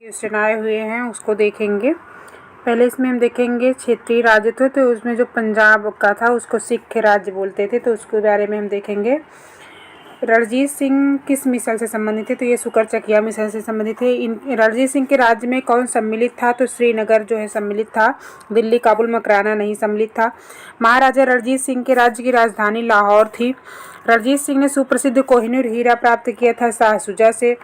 Question आए हुए हैं उसको देखेंगे। पहले इसमें हम देखेंगे क्षेत्रीय राज्यत्व, तो उसमें जो पंजाब का था उसको सिख राज्य बोलते थे, तो उसके बारे में हम देखेंगे। रणजीत सिंह किस मिसल से संबंधित थे, तो ये सुकरचकिया मिसल से संबंधित थे। रणजीत सिंह के राज्य में कौन सम्मिलित था, तो श्रीनगर जो है सम्मिलित था, दिल्ली काबुल मकराना नहीं सम्मिलित था। महाराजा रणजीत सिंह के राज्य की राजधानी लाहौर थी। रणजीत सिंह ने सुप्रसिद्ध कोहिनूर हीरा प्राप्त किया था शाह शुजा से।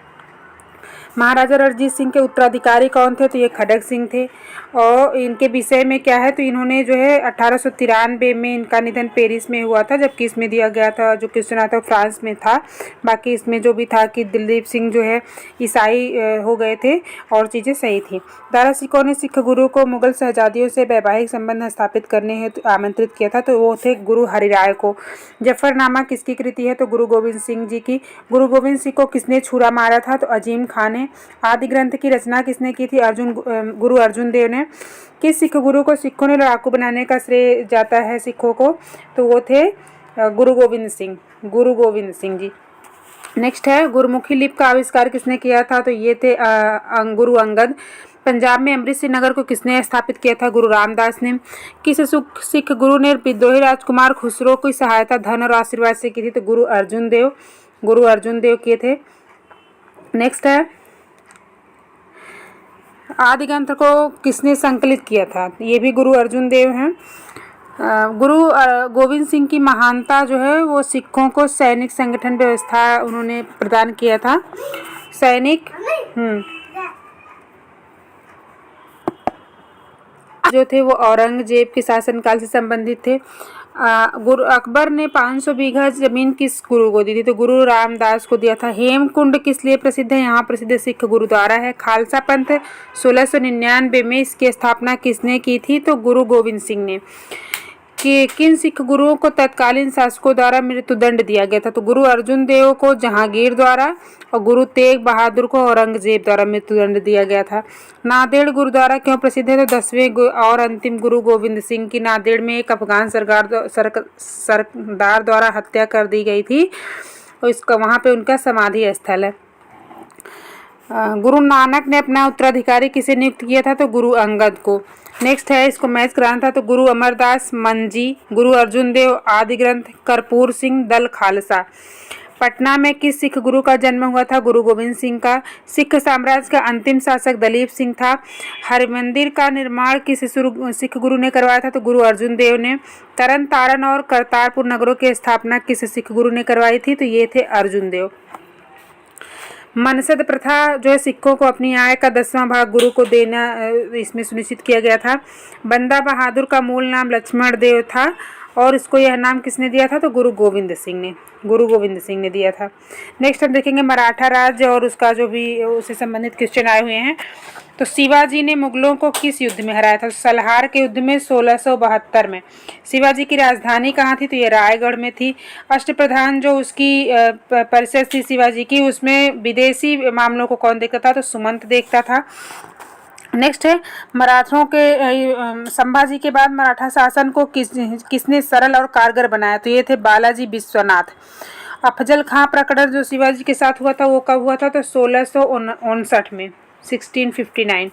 महाराजा रणजीत सिंह के उत्तराधिकारी कौन थे, तो ये खड़ग सिंह थे। और इनके विषय में क्या है, तो इन्होंने जो है 1893 में इनका निधन पेरिस में हुआ था, जबकि इसमें दिया गया था जो क्वेश्चन आता फ्रांस में था। बाकी इसमें जो भी था कि दिलीप सिंह जो है ईसाई हो गए थे और चीज़ें सही थी। दारा सिकोह ने सिख गुरु को मुगल शहजादियों से वैवाहिक संबंध स्थापित करने हेतु आमंत्रित किया था, तो वो थे गुरु हरिराय को। जफरनामा किसकी कृति है, तो गुरु गोविंद सिंह जी की। गुरु गोविंद सिंह को किसने छुरा मारा था, तो अजीम खान ने। आदि ग्रंथ की रचना किसने की थी, गुरु अर्जुन देव ने। किस सिख गुरु को सिखों ने लड़ाकू बनाने का श्रेय जाता है सिखों को, तो वो थे गुरु गोविंद सिंह जी। नेक्स्ट है गुरुमुखी लिपि का आविष्कार किसने किया था, तो ये थे गुरु अंगद। पंजाब में अमृतसर नगर को किसने स्थापित किया था, गुरु रामदास ने। किस सिख गुरु ने विद्रोही राजकुमार खुसरो की सहायता धन और आशीर्वाद से की थी, तो गुरु अर्जुन देव किए थे। नेक्स्ट है आदि ग्रंथ को किसने संकलित किया था, ये भी गुरु अर्जुन देव हैं। गुरु गोविंद सिंह की महानता जो है वो सिखों को सैनिक संगठन व्यवस्था उन्होंने प्रदान किया था। सैनिक जो थे वो औरंगजेब के शासनकाल से संबंधित थे। गुरु अकबर ने 500 बीघा जमीन किस गुरु को दी थी, तो गुरु रामदास को दिया था। हेमकुंड किस लिए प्रसिद्ध है, यहाँ प्रसिद्ध सिख गुरुद्वारा है। खालसा पंथ 1699 में इसकी स्थापना किसने की थी, तो गुरु गोविंद सिंह ने। कि किन सिख गुरुओं को तत्कालीन शासकों द्वारा मृत्युदंड दिया गया था, तो गुरु अर्जुन देव को जहांगीर द्वारा और गुरु तेग बहादुर को औरंगजेब द्वारा मृत्युदंड दिया गया था। नांदेड़ गुरुद्वारा क्यों प्रसिद्ध है, तो 10वें और अंतिम गुरु गोविंद सिंह की नांदेड़ में एक अफगान सरदार द्वारा हत्या कर दी गई थी और इसका वहाँ पे उनका समाधि स्थल है। गुरु नानक ने अपना उत्तराधिकारी किसे नियुक्त किया था, तो गुरु अंगद को। नेक्स्ट है इसको मैच कराना था, तो गुरु अमरदास मंजी, गुरु अर्जुन देव आदि ग्रंथ, कर्पूर सिंह दल खालसा। पटना में किस सिख गुरु का जन्म हुआ था, गुरु गोविंद सिंह का। सिख साम्राज्य का अंतिम शासक दलीप सिंह था। हरिमंदिर का निर्माण किस सिख गुरु ने करवाया था, तो गुरु अर्जुन देव ने। तरन तारण और करतारपुर नगरों की स्थापना किस सिख गुरु ने करवाई थी, तो ये थे अर्जुन देव। मनसद प्रथा जो है सिखों को अपनी आय का 10वां भाग गुरु को देना इसमें सुनिश्चित किया गया था। बंदा बहादुर का मूल नाम लक्ष्मण देव था और इसको यह नाम किसने दिया था, तो गुरु गोविंद सिंह ने दिया था। नेक्स्ट हम देखेंगे मराठा राज्य और उसका जो भी उससे संबंधित क्वेश्चन आए हुए हैं। तो शिवाजी ने मुगलों को किस युद्ध में हराया था, सलहार के युद्ध में 1672 में। शिवाजी की राजधानी कहाँ थी, तो ये रायगढ़ में थी। अष्टप्रधान जो उसकी परिषद थी शिवाजी की, उसमें विदेशी मामलों को कौन देखता था, तो सुमंत देखता था। नेक्स्ट है मराठों के संभाजी के बाद मराठा शासन को किसने सरल और कारगर बनाया, तो ये थे बालाजी विश्वनाथ। अफजल खां प्रकरण जो शिवाजी के साथ हुआ था वो कब हुआ था, तो 1659 में 1659।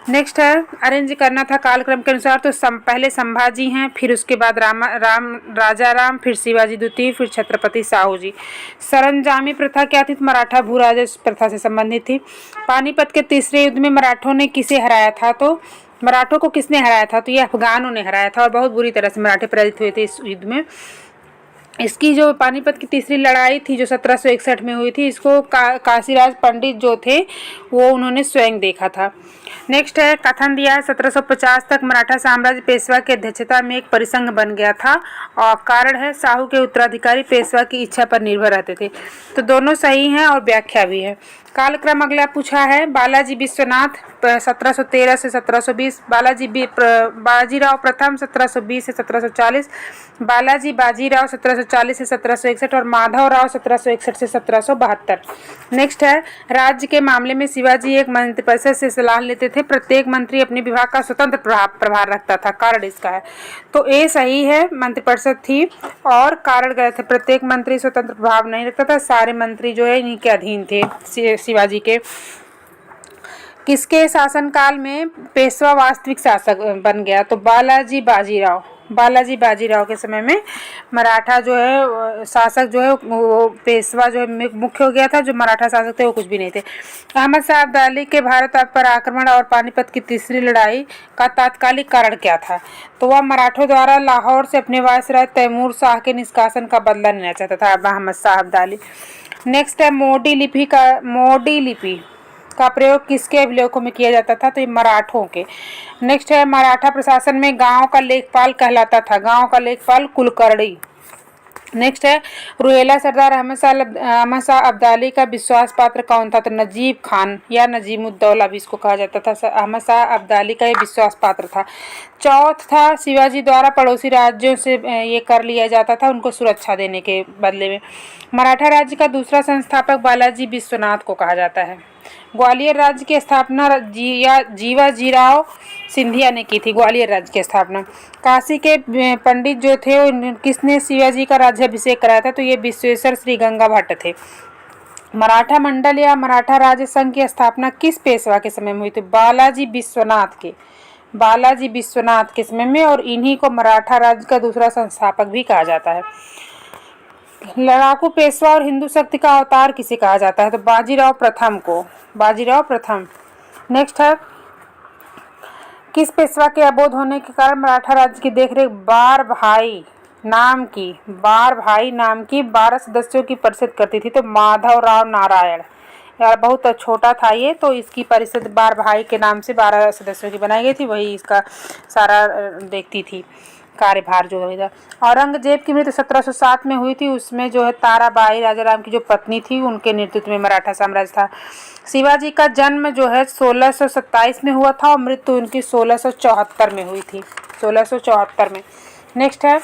नेक्स्ट है अरेंज करना था कालक्रम के अनुसार, तो पहले संभाजी हैं, फिर उसके बाद राजा राम, फिर शिवाजी द्वितीय, फिर छत्रपति साहू जी। सरंजामी प्रथा क्या थी, मराठा भूराज प्रथा से संबंधित थी। पानीपत के तीसरे युद्ध में मराठों ने किसे हराया था, तो मराठों को किसने हराया था, तो ये अफगानों ने हराया था और बहुत बुरी तरह से मराठे पराजित हुए थे इस युद्ध में। इसकी जो पानीपत की तीसरी लड़ाई थी जो 1761 में हुई थी, इसको काशीराज पंडित जो थे वो उन्होंने स्वयं देखा था। नेक्स्ट है कथन दिया है 1750 तक मराठा साम्राज्य पेशवा की अध्यक्षता में एक परिसंघ बन गया था और कारण है साहू के उत्तराधिकारी पेशवा की इच्छा पर निर्भर रहते थे, तो दोनों सही हैं और व्याख्या भी है। कालक्रम अगला पूछा है बालाजी विश्वनाथ 1713 से 1720, बाजीराव प्रथम 1720 से 1740, बाजीराव 1740 से 1761 और माधवराव 1761 से 1772। नेक्स्ट है राज्य के मामले में शिवाजी एक मंत्रिपरिषद से सलाह लेते थे, प्रत्येक मंत्री अपने विभाग का स्वतंत्र प्रभार रखता था, कारण इसका है, तो ए सही है, मंत्रिपरिषद थी और कारण गलत है, प्रत्येक मंत्री स्वतंत्र प्रभाव नहीं रखता था, सारे मंत्री जो है इन्हीं के अधीन थे शिवाजी के। किसके शासनकाल में पेशवा वास्तविक शासक बन गया? तो बालाजी बाजीराव। बालाजी बाजीराव के समय में मराठा जो है शासक जो है वो पेशवा जो है मुख्य हो गया था। जो मराठा शासक थे वो कुछ भी नहीं थे। अहमद शाह अब्दाली के भारत पर आक्रमण और पानीपत की तीसरी लड़ाई का तात्कालिक कारण क्या था? तो वह मराठों द्वारा लाहौर से अपने वायसराय तैमूर शाह के निष्कासन का बदला लेना चाहता था अहमद शाह अब्दाली। नेक्स्ट है मोडी लिपि का प्रयोग किसके अभिलेखों में किया जाता था? तो ये मराठों के। नेक्स्ट है मराठा प्रशासन में गांव का लेखपाल कहलाता था। गांव का लेखपाल कुलकर्णी। नेक्स्ट है रुहेला सरदार अहमद शाह अब्दाली का विश्वास पात्र कौन था? तो नजीब खान या नजीमुद्दौला भी इसको कहा जाता था। अहमद शाह अब्दाली का ये विश्वास पात्र था। चौथ था शिवाजी द्वारा पड़ोसी राज्यों से ये कर लिया जाता था उनको सुरक्षा देने के बदले में। मराठा राज्य का दूसरा संस्थापक बालाजी विश्वनाथ को कहा जाता है। ग्वालियर राज्य की स्थापना जीवाजीराव सिंधिया ने की थी। ग्वालियर राज्य की स्थापना। काशी के पंडित जो थे किसने शिवाजी का राज्याभिषेक कराया था? तो ये विश्वेश्वर श्री गंगा भट्ट थे। मराठा मंडल या मराठा राज्य संघ की स्थापना किस पेशवा के समय में हुई थी? बालाजी विश्वनाथ के समय में, और इन्हीं को मराठा राज्य का दूसरा संस्थापक भी कहा जाता है। लड़ाकू पेशवा और हिंदू शक्ति का अवतार किसे कहा जाता है? तो बाजीराव प्रथम। नेक्स्ट है किस पेशवा के अबोध होने के कारण मराठा राज्य की देखरेख बार भाई नाम की 12 सदस्यों की परिषद करती थी? तो माधव राव नारायण। यार बहुत छोटा था ये, तो इसकी परिषद बार भाई के नाम से 12 सदस्यों की बनाई गई थी। वही इसका सारा देखती थी कार्यभार जो है। औरंगजेब की मृत्यु 1707 में हुई थी। उसमें जो है ताराबाई राजाराम की जो पत्नी थी उनके नेतृत्व में मराठा साम्राज्य था। शिवाजी का जन्म जो है 1627 में हुआ था और मृत्यु उनकी 1674 में हुई थी। 1674 में। नेक्स्ट है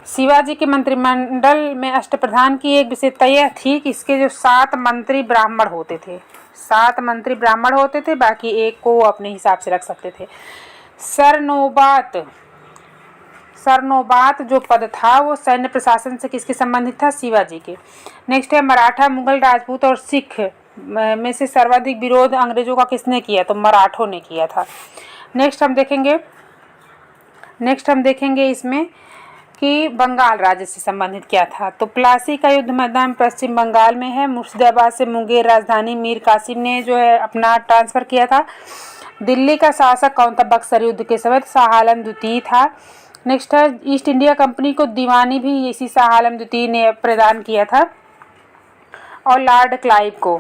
शिवाजी के मंत्रिमंडल में अष्टप्रधान की एक विशेषता यह थी कि इसके जो 7 मंत्री ब्राह्मण होते थे। 7 मंत्री ब्राह्मण होते थे, बाकी एक को वो अपने हिसाब से रख सकते थे। सरनोबात जो पद था वो सैन्य प्रशासन से किसके संबंधित था? शिवाजी के। नेक्स्ट है मराठा, मुगल, राजपूत और सिख में से सर्वाधिक विरोध अंग्रेजों का किसने किया? तो मराठों ने किया था। नेक्स्ट हम देखेंगे इसमें कि बंगाल राज्य से संबंधित क्या था। तो प्लासी का युद्ध मैदान पश्चिम बंगाल में है। मुर्शिदाबाद से मुंगेर राजधानी मीर कासिम ने जो है अपना ट्रांसफर किया था। दिल्ली का शासक कौन था बक्सर युद्ध के समय? शाह आलम द्वितीय था। नेक्स्ट है ईस्ट इंडिया कंपनी को दीवानी भी इसी शाह आलम द्वितीय ने प्रदान किया था। और लॉर्ड क्लाइव को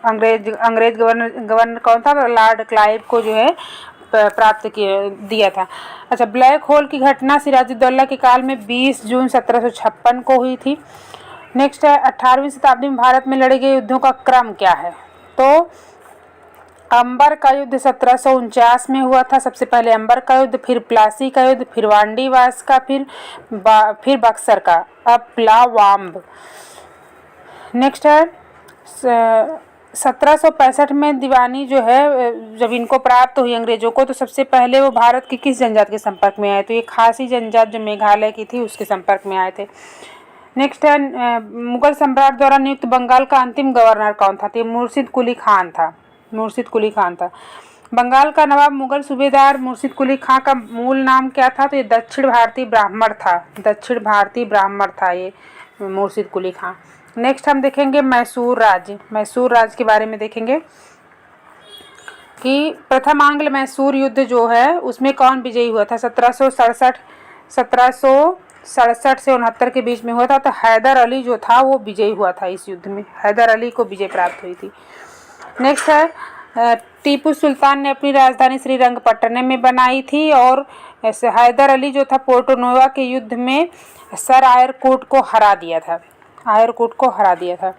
अंग्रेज गवर्नर कौन था? लॉर्ड क्लाइव को जो है प्राप्त दिया था। अच्छा, ब्लैक होल की घटना सिराजुद्दौला के काल में 20 जून 1756 को हुई थी। नेक्स्ट है 18वीं शताब्दी में भारत में लड़े गए युद्धों का क्रम क्या है? तो अंबर का युद्ध 1749 में हुआ था। सबसे पहले अंबर का युद्ध, फिर प्लासी का युद्ध, फिर वांडीवास का, फिर बक्सर का, अब प्लावाम्ब। नेक्स्ट है 1765 में दीवानी जो है जब इनको प्राप्त हुई अंग्रेजों को, तो सबसे पहले वो भारत की किस जनजाति के संपर्क में आए? तो ये खासी जनजाति जो मेघालय की थी उसके संपर्क में आए थे। नेक्स्ट है मुगल सम्राट द्वारा नियुक्त बंगाल का अंतिम गवर्नर कौन था? तो मुर्शिद कुली खान था। बंगाल का नवाब मुगल सूबेदार मुर्शिद कुली खान का मूल नाम क्या था? तो ये दक्षिण भारतीय ब्राह्मण था ये मुर्शिद कुली खान। नेक्स्ट हम देखेंगे मैसूर राज्य के बारे में देखेंगे कि प्रथम आंग्ल मैसूर युद्ध जो है उसमें कौन विजयी हुआ था? 1767 से 69 के बीच में हुआ था। तो हैदर अली जो था वो विजयी हुआ था इस युद्ध में। हैदर अली को विजय प्राप्त हुई थी। नेक्स्ट है टीपू सुल्तान ने अपनी राजधानी श्रीरंगपट्टनम में बनाई थी और हैदर अली जो था पोर्टो नोवा के युद्ध में सर आयरकोट को हरा दिया था।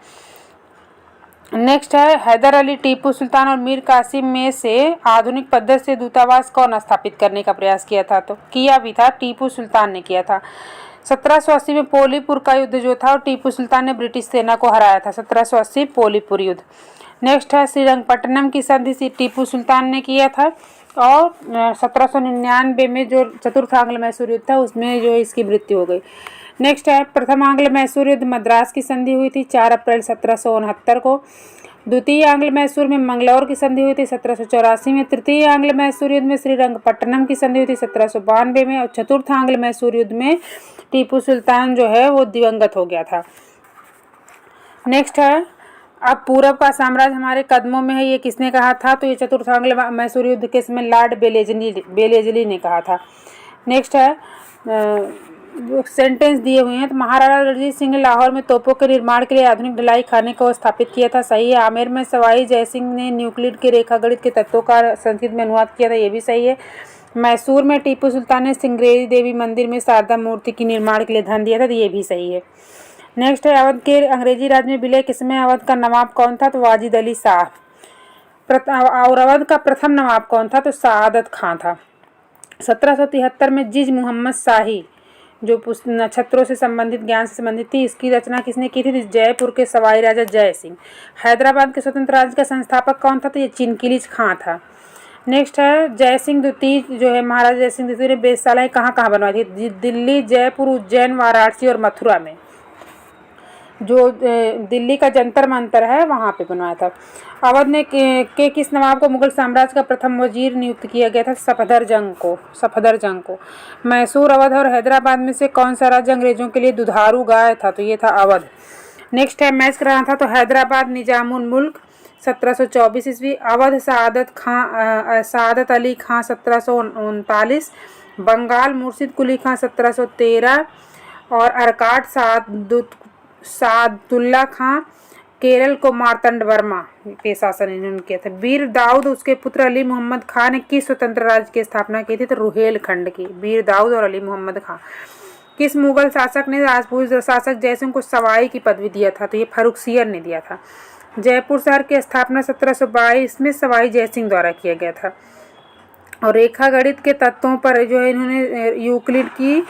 नेक्स्ट है हैदर अली, टीपू सुल्तान और मीर कासिम में से आधुनिक पद्धति से दूतावास कौन स्थापित करने का प्रयास किया था? तो किया भी था, टीपू सुल्तान ने किया था। 1780 में पोलीपुर का युद्ध जो था और टीपू सुल्तान ने ब्रिटिश सेना को हराया था। 1780 पोलीपुर युद्ध। नेक्स्ट है श्रीरंगपट्टनम की संधि टीपू सुल्तान ने किया था और 1799 में जो चतुर्थ आंग्ल मैसूर युद्ध था उसमें जो इसकी मृत्यु हो गई। नेक्स्ट है प्रथम आंग्ल मैसूर युद्ध मद्रास की संधि हुई थी 4 अप्रैल 1769 को। द्वितीय आंग्ल मैसूर में मंगलौर की संधि हुई थी 1784 में। तृतीय आंग्ल मैसूर युद्ध में श्रीरंगपट्टनम की संधि हुई थी 1792 में। और चतुर्थ आंग्ल मैसूर युद्ध में टीपू सुल्तान जो है वो दिवंगत हो गया था। नेक्स्ट है, अब पूरब का साम्राज्य हमारे कदमों में है, ये किसने कहा था? तो ये चतुर्थ आंग्ल मैसूर युद्ध के समय लॉर्ड बेलेजली ने कहा था। नेक्स्ट है, सेंटेंस दिए हुए हैं। तो महाराणा रणजीत सिंह ने लाहौर में तोपों के निर्माण के लिए आधुनिक ढलाई खाने को स्थापित किया था, सही है। आमेर में सवाई जयसिंह ने यूक्लिड के रेखागणित के तत्वों का संस्कृत में अनुवाद किया था, ये भी सही है। मैसूर में टीपू सुल्तान ने सिंगरेरी देवी मंदिर में शारदा मूर्ति के निर्माण के लिए धन दिया था, तो ये भी सही है। नेक्स्ट है, अवध के अंग्रेजी राज में विलय किस में अवध का नवाब कौन था? तो वाजिद अली शाह। और अवध का प्रथम नवाब कौन था? तो सआदत खां था। 1773 में जिज मोहम्मद शाही जो नक्षत्रों से संबंधित ज्ञान से संबंधित थी, इसकी रचना किसने की थी? जयपुर के सवाई राजा जय सिंह। हैदराबाद के स्वतंत्र राज्य का संस्थापक कौन था? तो ये चिनकिलीज खां था। नेक्स्ट है, जय सिंह द्वितीय जो है महाराजा जय सिंह द्वितीय ने वेधशालाएं कहाँ कहाँ बनवाई थी? दिल्ली, जयपुर, उज्जैन, वाराणसी और मथुरा में। जो दिल्ली का जंतर मंतर है वहाँ पे बनवाया था। अवध ने के किस नवाब को मुगल साम्राज्य का प्रथम वजीर नियुक्त किया गया था? सफदर जंग को। मैसूर, अवध और हैदराबाद में से कौन सा राज्य अंग्रेजों के लिए दुधारू गाय था? तो ये था अवध। नेक्स्ट है, मैच कराना था। तो हैदराबाद निजामुल मुल्क 1724 ईस्वी, अवध सादत अली खां 1739, बंगाल मुर्शिद कुली खां 1713 और अरकाट सादुल्ला खां, केरल को मार्तंड वर्मा पे शासन इन्होंने किया था। वीर दाऊद उसके पुत्र अली मोहम्मद खां ने किस स्वतंत्र राज्य की स्थापना की थी? तो रुहेलखंड की। वीर दाऊद और अली मोहम्मद खां। किस मुगल शासक ने राजपूत शासक जयसिंह को सवाई की पदवी दिया था? तो ये फर्रुखसियर ने दिया था। जयपुर शहर की स्थापना 1722 में सवाई जयसिंह द्वारा किया गया था। और रेखागणित के तत्वों पर जो है इन्होंने यूक्लिड की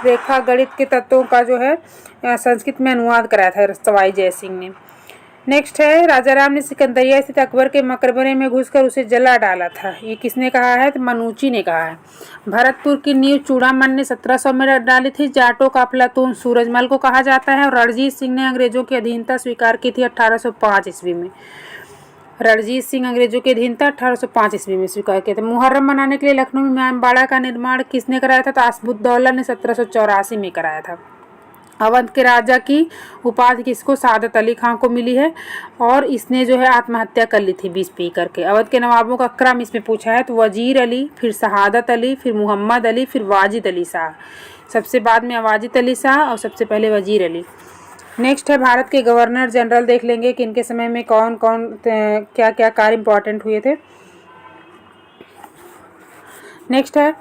रेखागणित के तत्वों का जो है संस्कृत में अनुवाद कराया था सवाई जयसिंह ने। नेक्स्ट है, राजा राम ने सिकंदरिया स्थित अकबर के मकबरे में घुसकर उसे जला डाला था, ये किसने कहा है? तो मनूची ने कहा है। भरतपुर की नींव चूड़ामन ने 1700 में डाली थी। जाटों का अफलातून सूरजमल को कहा जाता है। और रणजीत सिंह ने अंग्रेजों की अधीनता स्वीकार की थी 1805 ईस्वी में। रणजीत सिंह अंग्रेजों की अधीनता 1805 ईस्वी में स्वीकार किया था। मुहर्रम मनाने के लिए लखनऊ में इमामबाड़ा का निर्माण किसने कराया था? तो आसफुद्दौला ने 1784 में कराया था। अवध के राजा की उपाधि किसको? सादत अली खां को मिली है और इसने जो है आत्महत्या कर ली थी 20 पी करके। अवध के नवाबों का क्रम इसमें पूछा है, तो वजीर अली, फिर शहादत अली, फिर मोहम्मद अली, फिर वाजिद अली शाह। सबसे बाद में वाजिद अली शाह और सबसे पहले वजीर अली। नेक्स्ट है, भारत के गवर्नर जनरल देख लेंगे कि इनके समय में कौन कौन क्या क्या कार्य इंपॉर्टेंट हुए थे। नेक्स्ट है,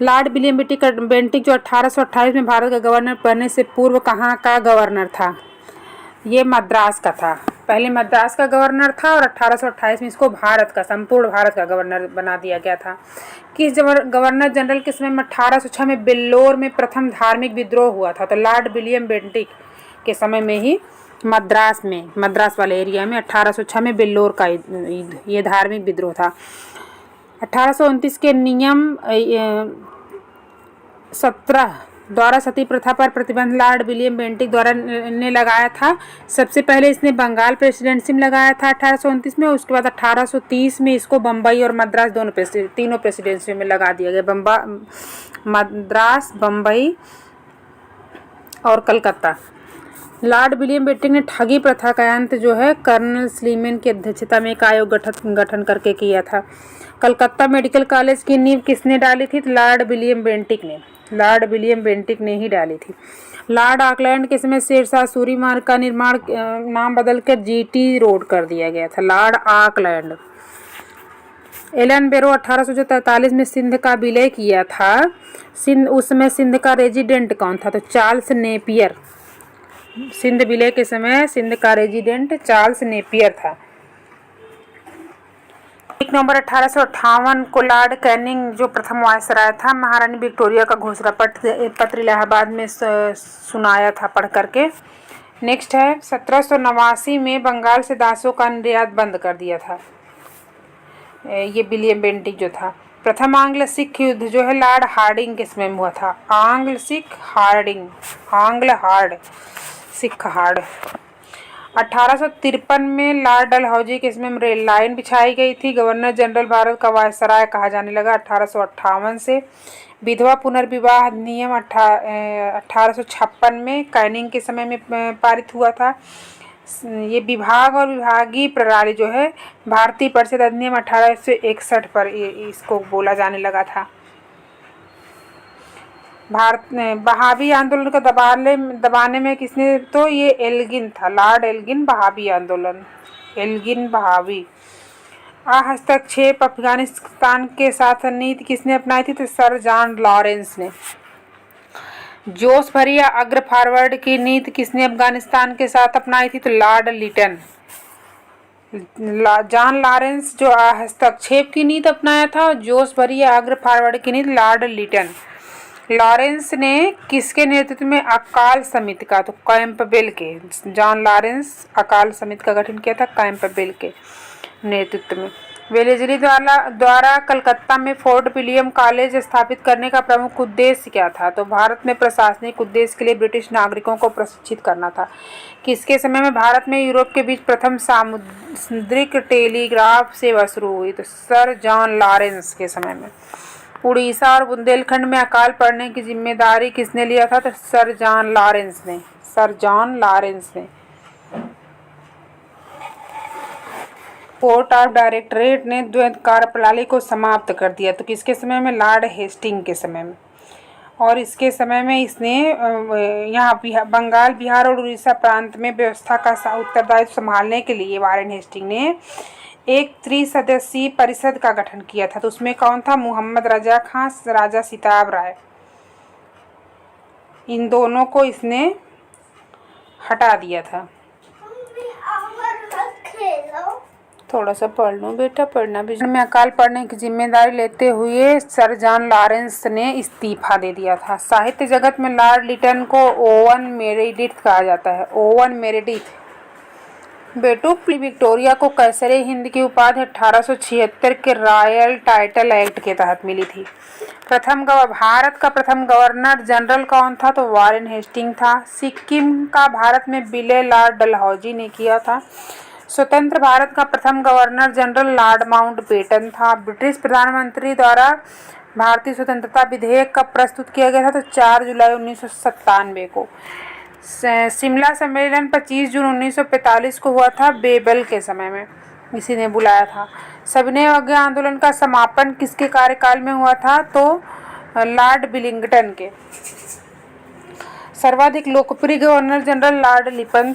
लॉर्ड विलियम बेंटिक जो 1828 में भारत का गवर्नर बनने से पूर्व कहाँ का गवर्नर था? ये मद्रास का था। पहले मद्रास का गवर्नर था और 1828 में इसको भारत का, संपूर्ण भारत का गवर्नर बना दिया गया था। किस गवर्नर जनरल के समय में 1806 में बेल्लोर में प्रथम धार्मिक विद्रोह हुआ था? तो लॉर्ड विलियम बेंटिक के समय में ही मद्रास वाले एरिया में 1806 में बेल्लोर का ये धार्मिक विद्रोह था। 1829 के नियम 17 द्वारा सती प्रथा पर प्रतिबंध लॉर्ड विलियम बेंटिक द्वारा ने लगाया था। सबसे पहले इसने बंगाल प्रेसिडेंसी में लगाया था 1829 में। उसके बाद 1830 में इसको बम्बई और मद्रास तीनों प्रेसिडेंसी में लगा दिया गया। मद्रास, बम्बई और कलकत्ता। लॉर्ड विलियम बेंटिक ने ठगी प्रथा का अंत जो है कर्नल स्लीमैन की अध्यक्षता में एक आयोग गठन करके किया था। कलकत्ता मेडिकल कॉलेज की नींव किसने डाली थी? लॉर्ड विलियम बेंटिक ने ही डाली थी। लॉर्ड ऑकलैंड के समय शेरशाह सूरी मार्ग का निर्माण नाम बदलकर जीटी रोड कर दिया गया था। Lord Auckland. एलन बेरो 1843 में सिंध का विलय किया था। उस समय सिंध का रेजिडेंट कौन था? तो चार्ल्स नेपियर। सिंध विलय के समय सिंध का रेजिडेंट चार्ल्स नेपियर था। 1 नवंबर 1858 को लॉर्ड कैनिंग जो प्रथम वायसराय था, महारानी विक्टोरिया का घोषणा पत्र इलाहाबाद में सुनाया था पढ़ करके। नेक्स्ट है, 1789 में बंगाल से दासों का निर्यात बंद कर दिया था ये विलियम बेंटिक जो था। प्रथम आंग्ल सिख युद्ध जो है लॉर्ड हार्डिंग के समय में हुआ था। आंग्ल सिख हार्ड। 1853 में लॉर्ड डलहौजी के इसमें रेल लाइन बिछाई गई थी। गवर्नर जनरल भारत का वायसराय कहा जाने लगा 1858 से। विधवा पुनर्विवाह अधिनियम 1856 में कैनिंग के समय में पारित हुआ था। ये विभाग और विभागीय प्रणाली जो है भारतीय परिषद अधिनियम 1861 पर इसको बोला जाने लगा था। बहावी आंदोलन को दबाने में किसने, तो ये एल्गिन था, लॉर्ड एल्गिन बहावी आंदोलन, एल्गिन बहावी। हस्तक्षेप अफगानिस्तान के साथ नीति किसने अपनाई थी, तो सर जॉन लॉरेंस ने। जोश भरी या अग्र फॉरवर्ड की नीति किसने अफगानिस्तान के साथ अपनाई थी, तो लॉर्ड लिटन। जॉन लॉरेंस जो हस्तक्षेप की नीति अपनाया था, जोश भरी या अग्र फॉरवर्ड की नीति लॉर्ड लिटन। लॉरेंस ने किसके नेतृत्व में अकाल समिति का, तो कैंपबेल के। जॉन लॉरेंस अकाल समिति का गठन किया था कैंपबेल के नेतृत्व में। वेलेस्ली द्वारा कलकत्ता में फोर्ट विलियम कॉलेज स्थापित करने का प्रमुख उद्देश्य क्या था, तो भारत में प्रशासनिक उद्देश्य के लिए ब्रिटिश नागरिकों को प्रशिक्षित करना था। किसके समय में भारत में यूरोप के बीच प्रथम सामुद्रिक टेलीग्राफ सेवा शुरू हुई, तो सर जॉन लॉरेंस के समय में। उड़ीसा और बुंदेलखंड में अकाल पड़ने की जिम्मेदारी किसने लिया था, तो सर जॉन लॉरेंस ने, सर जॉन लॉरेंस ने। कोर्ट ऑफ डायरेक्टरेट ने द्वैध कार्यप्रणाली को समाप्त कर दिया, तो किसके समय में, लॉर्ड हेस्टिंग के समय में। और इसके समय में इसने यहाँ बंगाल, बिहार और उड़ीसा प्रांत में व्यवस्था का उत्तरदायित्व संभालने के लिए वारेन हेस्टिंग ने एक त्रिसदस्यीय परिषद का गठन किया था। तो उसमें कौन था, मोहम्मद रजा खां, राजा सिताब राय, इन दोनों को इसने हटा दिया था। थोड़ा सा पढ़ लो बेटा, पढ़ना भी। में अकाल पड़ने की जिम्मेदारी लेते हुए सर जॉन लॉरेंस ने इस्तीफा दे दिया था। साहित्य जगत में लॉर्ड लिटन को ओवन मेरेडिथ कहा जाता है, ओवन मेरेडिथ। बेटू विक्टोरिया को कैसरे हिंद की उपाधि 1876 के रॉयल टाइटल एक्ट के तहत मिली थी। भारत का प्रथम गवर्नर जनरल कौन था, तो वारेन हेस्टिंग था। सिक्किम का भारत में विलय लॉर्ड डलहौजी ने किया था। स्वतंत्र भारत का प्रथम गवर्नर जनरल लॉर्ड माउंटबेटन था। ब्रिटिश प्रधानमंत्री द्वारा भारतीय स्वतंत्रता विधेयक कब प्रस्तुत किया गया था, तो 4 जुलाई 1997 को। शिमला सम्मेलन 25 जून 1945 को हुआ था, बेबल के समय में इसी ने बुलाया था। सविनय अवज्ञा आंदोलन का समापन किसके कार्यकाल में हुआ था, तो लॉर्ड विलिंगटन के। सर्वाधिक लोकप्रिय गवर्नर जनरल लॉर्ड रिपन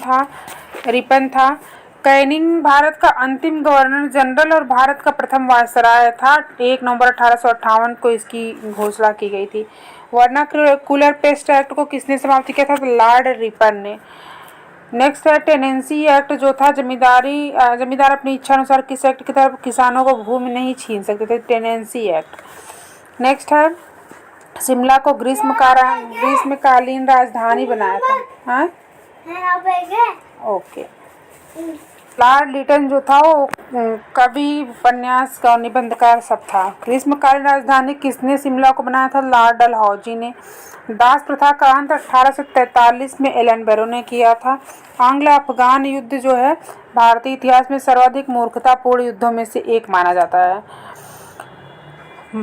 था। कैनिंग भारत का अंतिम गवर्नर जनरल और भारत का प्रथम वायसराय था। 1 नवंबर 1858 को इसकी घोषणा की गई थी। वर्नाक्युलर पेस्ट एक्ट को किसने समाप्त किया था, तो लॉर्ड रिपन ने। नेक्स्ट है टेनेंसी एक्ट जो था, जमींदार अपनी इच्छा अनुसार किस एक्ट की तरफ किसानों को भूमि नहीं छीन सकते थे, टेनेंसी एक्ट। नेक्स्ट है शिमला को ग्रीष्मकालीन राजधानी बनाया था। हाँ ओके। लॉर्ड लिटन जो था वो कवि, उपन्यास का निबंधकार सब था। ग्रीष्मकालीन राजधानी किसने शिमला को बनाया था, लॉर्ड डलहौजी ने। दास प्रथा का अंत 1843 में एलन बैरो ने किया था। आंग्ल अफगान युद्ध जो है भारतीय इतिहास में सर्वाधिक मूर्खतापूर्ण युद्धों में से एक माना जाता है।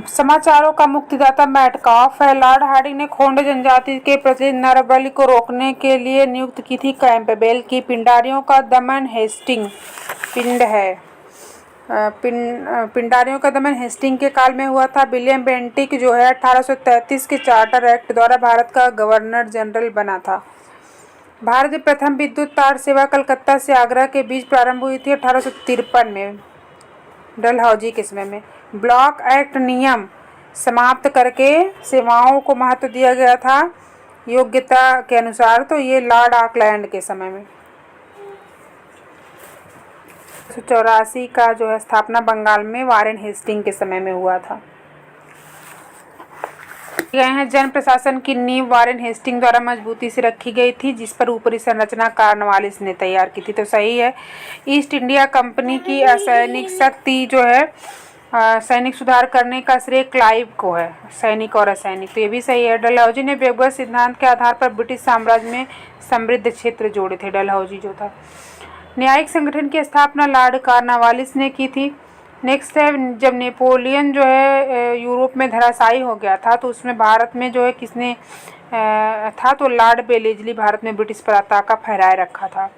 समाचारों का मुक्तिदाता मैटकॉफ है। लॉर्ड हार्डिंग ने खोंड जनजाति के प्रति नरबलि को रोकने के लिए नियुक्त की थी कैंपबेल की। पिंडारियों का दमन पिंडारियों का दमन हेस्टिंग के काल में हुआ था। विलियम बेंटिक जो है 1833 के चार्टर एक्ट द्वारा भारत का गवर्नर जनरल बना था। भारत की प्रथम विद्युत तार सेवा कलकत्ता से आगरा के बीच प्रारंभ हुई थी 1853 में, डलहौजी के समय में। ब्लॉक एक्ट नियम समाप्त करके सेवाओं को महत्व दिया गया था योग्यता के अनुसार, तो ये लॉर्ड ऑकलैंड के समय में। 1984 का जो है स्थापना बंगाल में वारेन हेस्टिंग के समय में हुआ था। गए हैं जन प्रशासन की नींव वारेन हेस्टिंग द्वारा मजबूती से रखी गई थी, जिस पर ऊपरी संरचना कॉर्नवालिस ने तैयार की थी, तो सही है। ईस्ट इंडिया कंपनी की असैनिक शक्ति जो है सैनिक सुधार करने का श्रेय क्लाइव को है, सैनिक और असैनिक, तो ये भी सही है। डलहौजी ने बेगबस सिद्धांत के आधार पर ब्रिटिश साम्राज्य में समृद्ध क्षेत्र जोड़े थे, डलहौजी जो था। न्यायिक संगठन की स्थापना लॉर्ड कॉर्नवालिस ने की थी। नेक्स्ट है, जब नेपोलियन जो है यूरोप में धराशायी हो गया था तो उसमें भारत में जो है किसने था, तो लॉर्ड वेलेस्ली भारत में ब्रिटिश पताका फहराए रखा था।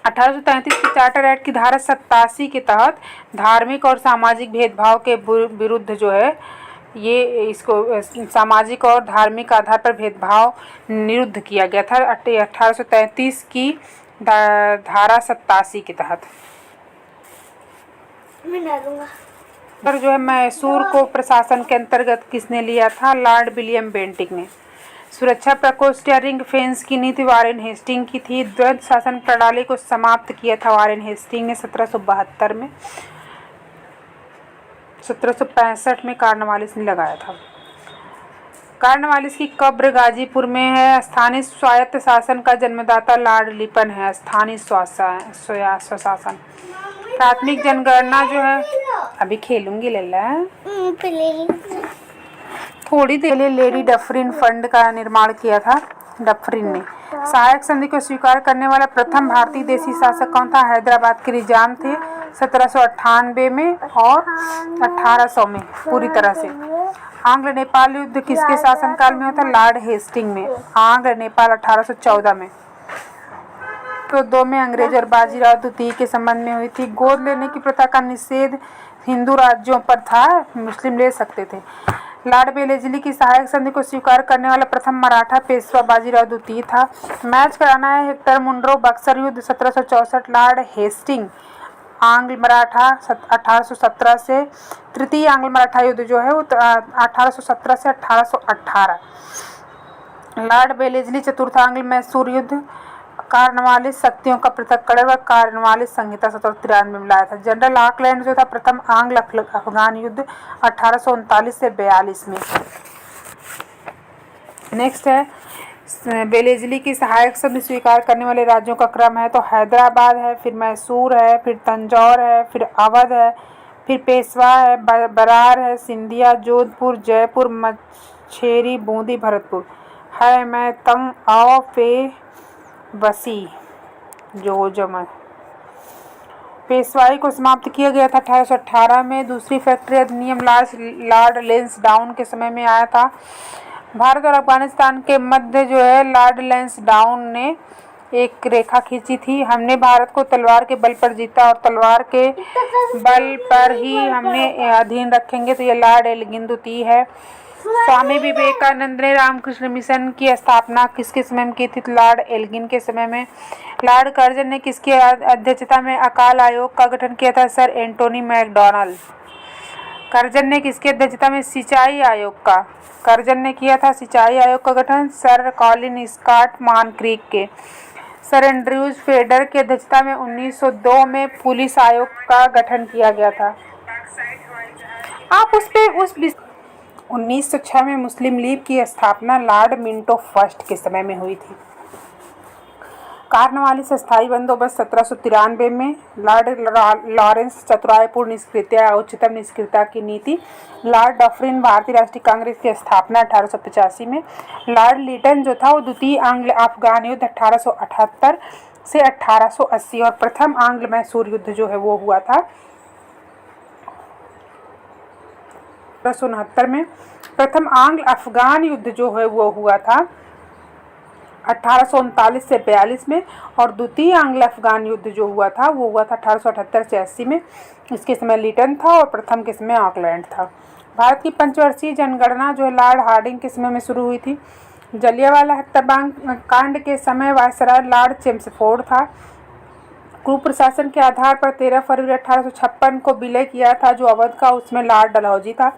1833 के चार्टर एक्ट की धारा 87 के तहत धार्मिक और सामाजिक भेदभाव के विरुद्ध जो है ये इसको सामाजिक और धार्मिक आधार पर भेदभाव निरुद्ध किया गया था 1833 की धारा 87 के तहत। पर जो है मैसूर को प्रशासन के अंतर्गत किसने लिया था, लॉर्ड विलियम बेंटिक ने। सुरक्षा प्रकोष्ठ या रिंग फेंस की नीति वारेन हेस्टिंग की थी। द्वैध शासन प्रणाली को समाप्त किया था वारेन हेस्टिंग ने 1772 में। 1765 में कॉर्नवालिस ने लगाया था। कॉर्नवालिस की कब्र गाजीपुर में है। स्थानीय स्वायत्त शासन का जन्मदाता लॉर्ड लिपन है। स्थानीय स्वशासन। प्राथमिक जनगणना जो है, अभी खेलूंगी लल्ला, थोड़ी देर लिए लेडी डफरिन फंड का निर्माण किया था डफरिन ने। सहायक संधि को स्वीकार करने वाला प्रथम भारतीय देशी शासक कौन था, हैदराबाद के निजाम थे 1798 में और 1800 में पूरी तरह से। आंग्ल नेपाल युद्ध किसके शासनकाल में होता, लॉर्ड हेस्टिंग में। आंग्ल नेपाल 1814 में। तो 2 में अंग्रेज और बाजीराव द्वितीय के संबंध में हुई थी। गोद लेने की प्रथा का निषेध हिंदू राज्यों पर था, मुस्लिम ले सकते थे। लॉर्ड वेलेस्ली की सहायक संधि को स्वीकार करने वाला प्रथम मराठा पेशवा बाजीराव द्वितीय था। मैच कराना है हेक्टर मुंड्रो बक्सर युद्ध 1764। लॉर्ड हेस्टिंग आंग्ल मराठा 1817 से। तृतीय आंग्ल मराठा युद्ध जो है वो 1817 से 1818। लॉर्ड वेलेस्ली चतुर्थ आंग्ल मैसूर युद्ध। कॉर्नवालिस शक्तियों का पृथक्करण व कॉर्नवालिस संहिता 1793 में लाया था। जनरल ऑकलैंड जो था प्रथम आंग्ल अफगान युद्ध 1839 से 42 में। नेक्स्ट है, वेलेस्ली की सहायक संधि स्वीकार करने वाले राज्यों का क्रम है, तो हैदराबाद है, फिर मैसूर है, फिर तंजौर है, फिर अवध है, फिर पेशवा है, बरार है, सिंधिया, जोधपुर, जयपुर, मछेरी, बूंदी, भरतपुर है। मैं तंग आओ पे बसी जो जमा। पेशवाई को समाप्त किया गया था 1818 में। दूसरी फैक्ट्री अधिनियम लॉर्ड लैंसडाउन के समय में आया था। भारत और अफगानिस्तान के मध्य जो है लॉर्ड लैंसडाउन ने एक रेखा खींची थी। हमने भारत को तलवार के बल पर जीता और तलवार के बल पर ही हमने अधीन रखेंगे, तो ये लॉर्ड एल्गिन द्वितीय है। स्वामी विवेकानंद ने रामकृष्ण मिशन की स्थापना किसके समय में की थी, लॉर्ड एल्गिन के समय में। लॉर्ड कर्जन ने किसकी अध्यक्षता में अकाल आयोग का गठन किया था, सर एंटोनी मैकडॉनल्ड। कर्जन ने किसकी अध्यक्षता में सिंचाई आयोग का, कर्जन ने किया था सिंचाई आयोग का गठन सर कॉलिन स्कॉट मॉनक्रीक के। सर एंड्रयूज फेडर की अध्यक्षता में 1902 में पुलिस आयोग का गठन किया गया था। आप उस 1906 में मुस्लिम लीग की स्थापना लॉर्ड मिंटो फर्स्ट के समय में हुई थी। कॉर्नवालिस स्थायी बंदोबस्त 1793 में। लॉर्ड लॉरेंस चतुराईपूर्ण निष्क्रियता उच्चतम निष्क्रियता की नीति। लॉर्ड डफरिन भारतीय राष्ट्रीय कांग्रेस की स्थापना 1885 में। लॉर्ड लीटन जो था वो द्वितीय आंग्ल अफगान युद्ध 1878 से 1880 और प्रथम आंग्ल मैसूर युद्ध जो है वो हुआ था 1869 में। प्रथम आंग्ल अफगान युद्ध जो है वो हुआ था 1839 से 42 में और द्वितीय आंग्ल अफगान युद्ध जो हुआ था वो हुआ था 1878 से 80 में। इसके समय लिटन था और प्रथम के समय ऑकलैंड था। भारत की पंचवर्षीय जनगणना जो है लॉर्ड हार्डिंग के समय में शुरू हुई थी। जलियांवाला हत्याकांड के समय वायसराय लॉर्ड चेम्सफोर्ड था। कुप्रशासन के आधार पर 13 फरवरी 1856 को विलय किया था जो अवध का, उसमें लॉर्ड डलहौजी था।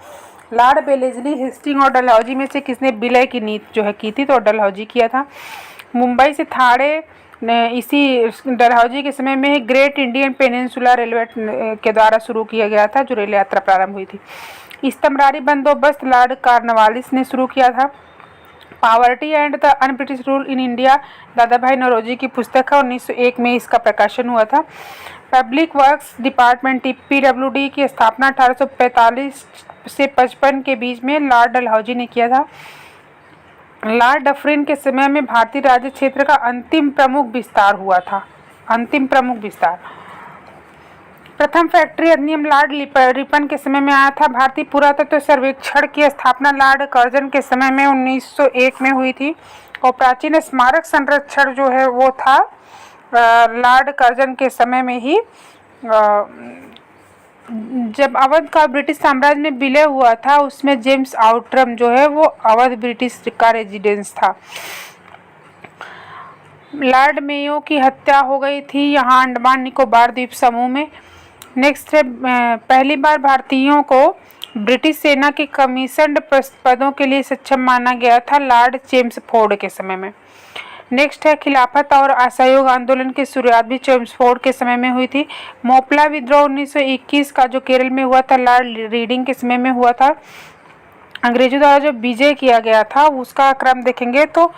लॉर्ड वेलेस्ली, हेस्टिंग और डलहौजी में से किसने विलय की नीति जो है की थी, तो डलहौजी किया था। मुंबई से थाड़े ने इसी डलहौजी के समय में ग्रेट इंडियन पेनिनसुला रेलवे के द्वारा शुरू किया गया था जो रेल यात्रा प्रारंभ हुई थी। इस्तमरारी बंदोबस्त लॉर्ड कॉर्नवालिस ने शुरू किया था। Poverty and the un British rule in India दादा भाई नौरोजी की पुस्तक है, 1901 में इसका प्रकाशन हुआ था। पब्लिक वर्क्स डिपार्टमेंट PWD की स्थापना 1845 से 55 के बीच में लॉर्ड डलहौजी ने किया था। लॉर्ड डफरिन के समय में भारतीय राज्य क्षेत्र का अंतिम प्रमुख विस्तार हुआ था। अंतिम प्रमुख विस्तार। प्रथम फैक्ट्री अधिनियम लॉर्ड रिपन के समय में आया था। भारतीय पुरातत्व सर्वेक्षण की स्थापना लॉर्ड कर्जन के समय में 1901 में हुई थी और प्राचीन स्मारक संरक्षण जो है वो था लॉर्ड कर्जन के समय में ही। जब अवध का ब्रिटिश साम्राज्य में विलय हुआ था उसमें जेम्स आउटरम जो है वो अवध ब्रिटिश का रेजिडेंस था। लॉर्ड मेयो की हत्या हो गई थी यहाँ अंडमान निकोबार द्वीप समूह में। नेक्स्ट है पहली बार भारतीयों को ब्रिटिश सेना के कमीशन्ड पदों के लिए सक्षम माना गया था लॉर्ड चेम्सफोर्ड के समय में। नेक्स्ट है खिलाफत और असहयोग आंदोलन की शुरुआत भी चेम्सफोर्ड के समय में हुई थी। मोपला विद्रोह 1921 का जो केरल में हुआ था लॉर्ड रीडिंग के समय में हुआ था। अंग्रेजों द्वारा जो विजय किया गया था उसका क्रम देखेंगे तो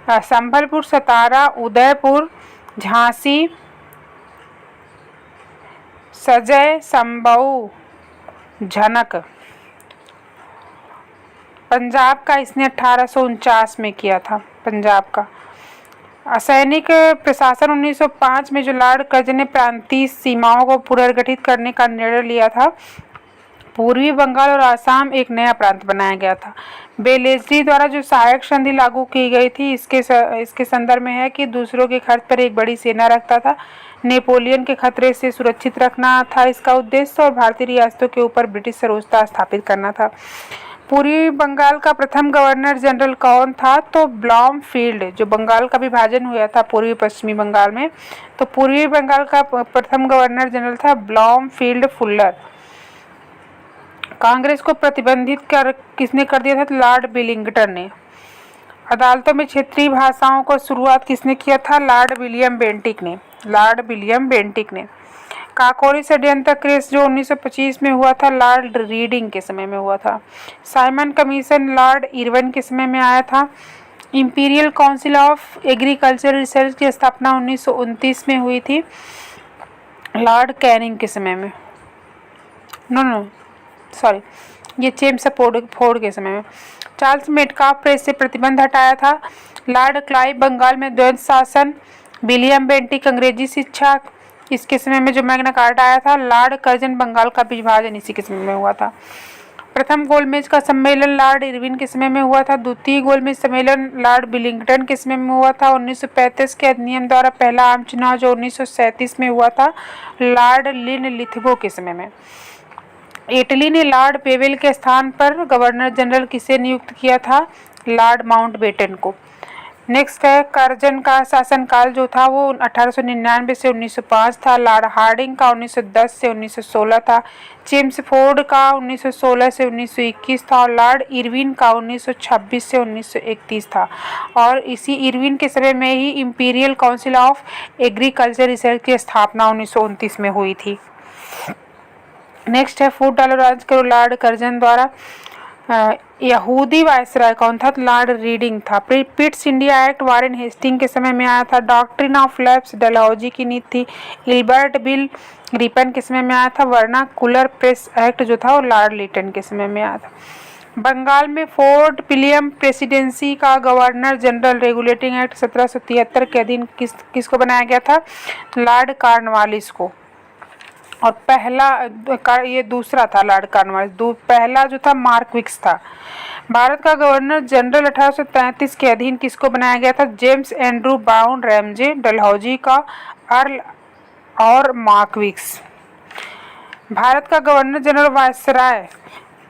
संबलपुर, सतारा, उदयपुर, झांसी, सजय, संभऊ, झनक। पंजाब का इसने 1849 में किया था। पंजाब का असैनिक प्रशासन 1905 में जो लॉर्ड कर्जन ने प्रांतीय सीमाओं को पुनर्गठित करने का निर्णय लिया था। पूर्वी बंगाल और आसाम एक नया प्रांत बनाया गया था। बेलेसली द्वारा जो सहायक संधि लागू की गई थी इसके संदर्भ में है कि दूसरों के खर्च पर एक बड़ी सेना रखता था। नेपोलियन के खतरे से सुरक्षित रखना था इसका उद्देश्य और भारतीय रियासतों के ऊपर ब्रिटिश सर्वोच्चता स्थापित करना था। पूर्वी बंगाल का प्रथम गवर्नर जनरल कौन था? तो ब्लॉमफील्ड। जो बंगाल का विभाजन हुआ था पूर्वी पश्चिमी बंगाल में तो पूर्वी बंगाल का प्रथम गवर्नर जनरल था ब्लॉमफील्ड फुल्लर। कांग्रेस को प्रतिबंधित किसने कर दिया था? तो लॉर्ड विलिंगटन ने। अदालतों में क्षेत्रीय भाषाओं को शुरुआत किसने किया था? लॉर्ड विलियम बेंटिक ने। लॉर्ड विलियम बेंटिक ने। काकोरी षड्यंत्र केस जो 1925 में हुआ था लॉर्ड रीडिंग के समय में हुआ था। साइमन कमीशन लॉर्ड इरविन के समय में आया था। Imperial council of agriculture research की स्थापना 1929 में हुई थी लॉर्ड कैनिंग के समय में। ये चेम्सफोर्ड के समय में। चार्ल्स मेटकाफ प्रेस से प्रतिबंध हटाया था। लॉर्ड क्लाइव बंगाल में द्वैध शासन। विलियम बेंटिक अंग्रेजी शिक्षा इसके समय में जो मैग्ना कार्टा आया था। लॉर्ड कर्जन बंगाल का विभाजन इसी के समय में हुआ था। प्रथम गोलमेज का सम्मेलन लॉर्ड इरविन के समय में हुआ था। द्वितीय गोलमेज सम्मेलन लॉर्ड विलिंगटन के समय में हुआ था। 1935 के अधिनियम द्वारा पहला आम चुनाव जो 1937 में हुआ था लॉर्ड लिनलिथगो के समय में। इटली ने लॉर्ड पेवेल के स्थान पर गवर्नर जनरल किसे नियुक्त किया था? लॉर्ड माउंटबेटन को। नेक्स्ट है कर्जन का शासनकाल जो था वो 1899 से 1905 था। लॉर्ड हार्डिंग का 1910 से 1916 था। चेम्सफोर्ड का 1916 से 1921 था और लॉर्ड इरविन का 1926 से 1931 था। और इसी इरविन के समय में ही imperial council of agriculture research की स्थापना 1929 में हुई थी। नेक्स्ट है फूड टॉलरेंस करो लॉर्ड कर्जन द्वारा। यहूदी वायसराय कौन था? लॉर्ड रीडिंग था। Pitt's India act Warren Hastings के समय में आया था। डॉक्ट्रिन ऑफ लैप्स डलहौजी की नीति थी। इल्बर्ट बिल रिपन के समय में आया था। वर्नाकुलर प्रेस एक्ट जो था वो लॉर्ड लिटन के समय में आया था। बंगाल में फोर्ट विलियम प्रेसिडेंसी का गवर्नर जनरल रेगुलेटिंग एक्ट 1773 के अधीन किसको बनाया गया था? लॉर्ड कॉर्नवालिस को। और पहला ये दूसरा था लॉर्ड कॉर्नवालिस। पहला जो था मार्कविक्स था। भारत का गवर्नर जनरल 1833 के अधीन किसको बनाया गया था? James Andrew brown Ramsay Dalhousie का अर्ल और मार्कविक्स। भारत का governor general viceroy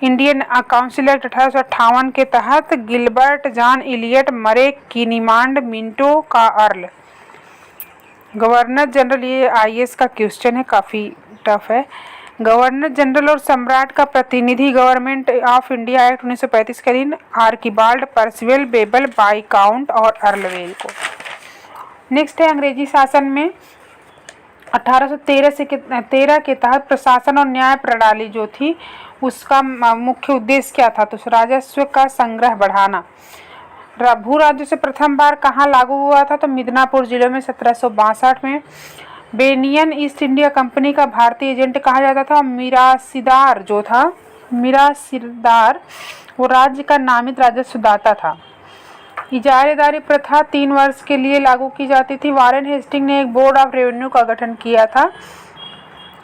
Indian council act 1858 के तहत गिलबर्ट जॉन इलियट मरे किनीमांड मिंटो का अर्ल। गवर्नर जनरल ये आईएएस का क्वेश्चन है, काफ़ी टफ है। गवर्नर जनरल और सम्राट का प्रतिनिधि गवर्नमेंट ऑफ इंडिया एक्ट 1935 के अधीन आर्किबाल्ड पर्सिवल बेबल बाईकाउंट और अर्लवेल को। नेक्स्ट है अंग्रेजी शासन में 1813 के तहत प्रशासन और न्याय प्रणाली जो थी उसका मुख्य उद्देश्य क्या था? तो राजस्व का संग्रह बढ़ाना। भू राज्य से प्रथम बार कहाँ लागू हुआ था? तो मिदनापुर जिले में 1762 में। बेनियन ईस्ट इंडिया कंपनी का भारतीय एजेंट कहा जाता था। मिरासीदार जो था मिरासीदार वो राज्य का नामित राजस्व दाता था। इजारेदारी प्रथा 3 वर्ष के लिए लागू की जाती थी। वारेन हेस्टिंग ने एक बोर्ड ऑफ रेवेन्यू का गठन किया था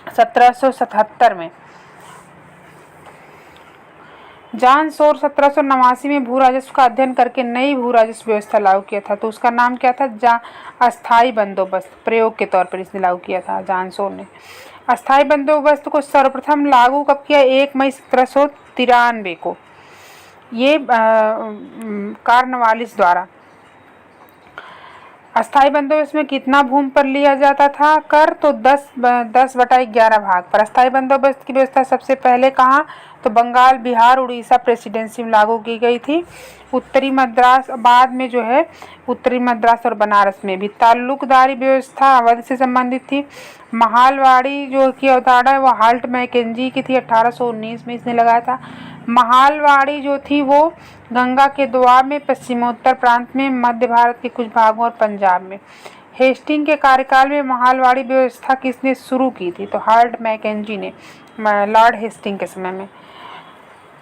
1777 में। जॉन सोर 1789 में भू राजस्व का अध्ययन करके नई भू राजस्व व्यवस्था लागू किया था। तो उसका नाम क्या था? अस्थाई बंदोबस्त। प्रयोग के तौर पर इसने लागू किया था जॉन सोर ने। अस्थाई बंदोबस्त को सर्वप्रथम लागू कब किया? 1 मई 1793 को, ये कार्नवालिस द्वारा। अस्थाई बंदोबस्त में कितना भूमि पर लिया जाता था कर? तो 10/11 भाग पर। अस्थाई बंदोबस्त की व्यवस्था सबसे पहले कहाँ? तो बंगाल, बिहार, उड़ीसा प्रेसिडेंसी में लागू की गई थी। उत्तरी मद्रास बाद में जो है उत्तरी मद्रास और बनारस में भी। ताल्लुकदारी व्यवस्था अवध से संबंधित थी। महालवाड़ी जो की अवधारणा है वो हाल्ट मैकेंजी की थी, 1819 में इसने लगाया था। महालवाड़ी जो थी वो गंगा के दोआब में, पश्चिमोत्तर प्रांत में, मध्य भारत के कुछ भागों और पंजाब में। हेस्टिंग के कार्यकाल में महालवाड़ी व्यवस्था किसने शुरू की थी? तो हाल्ट मैकेंजी ने, लॉर्ड हेस्टिंग के समय में।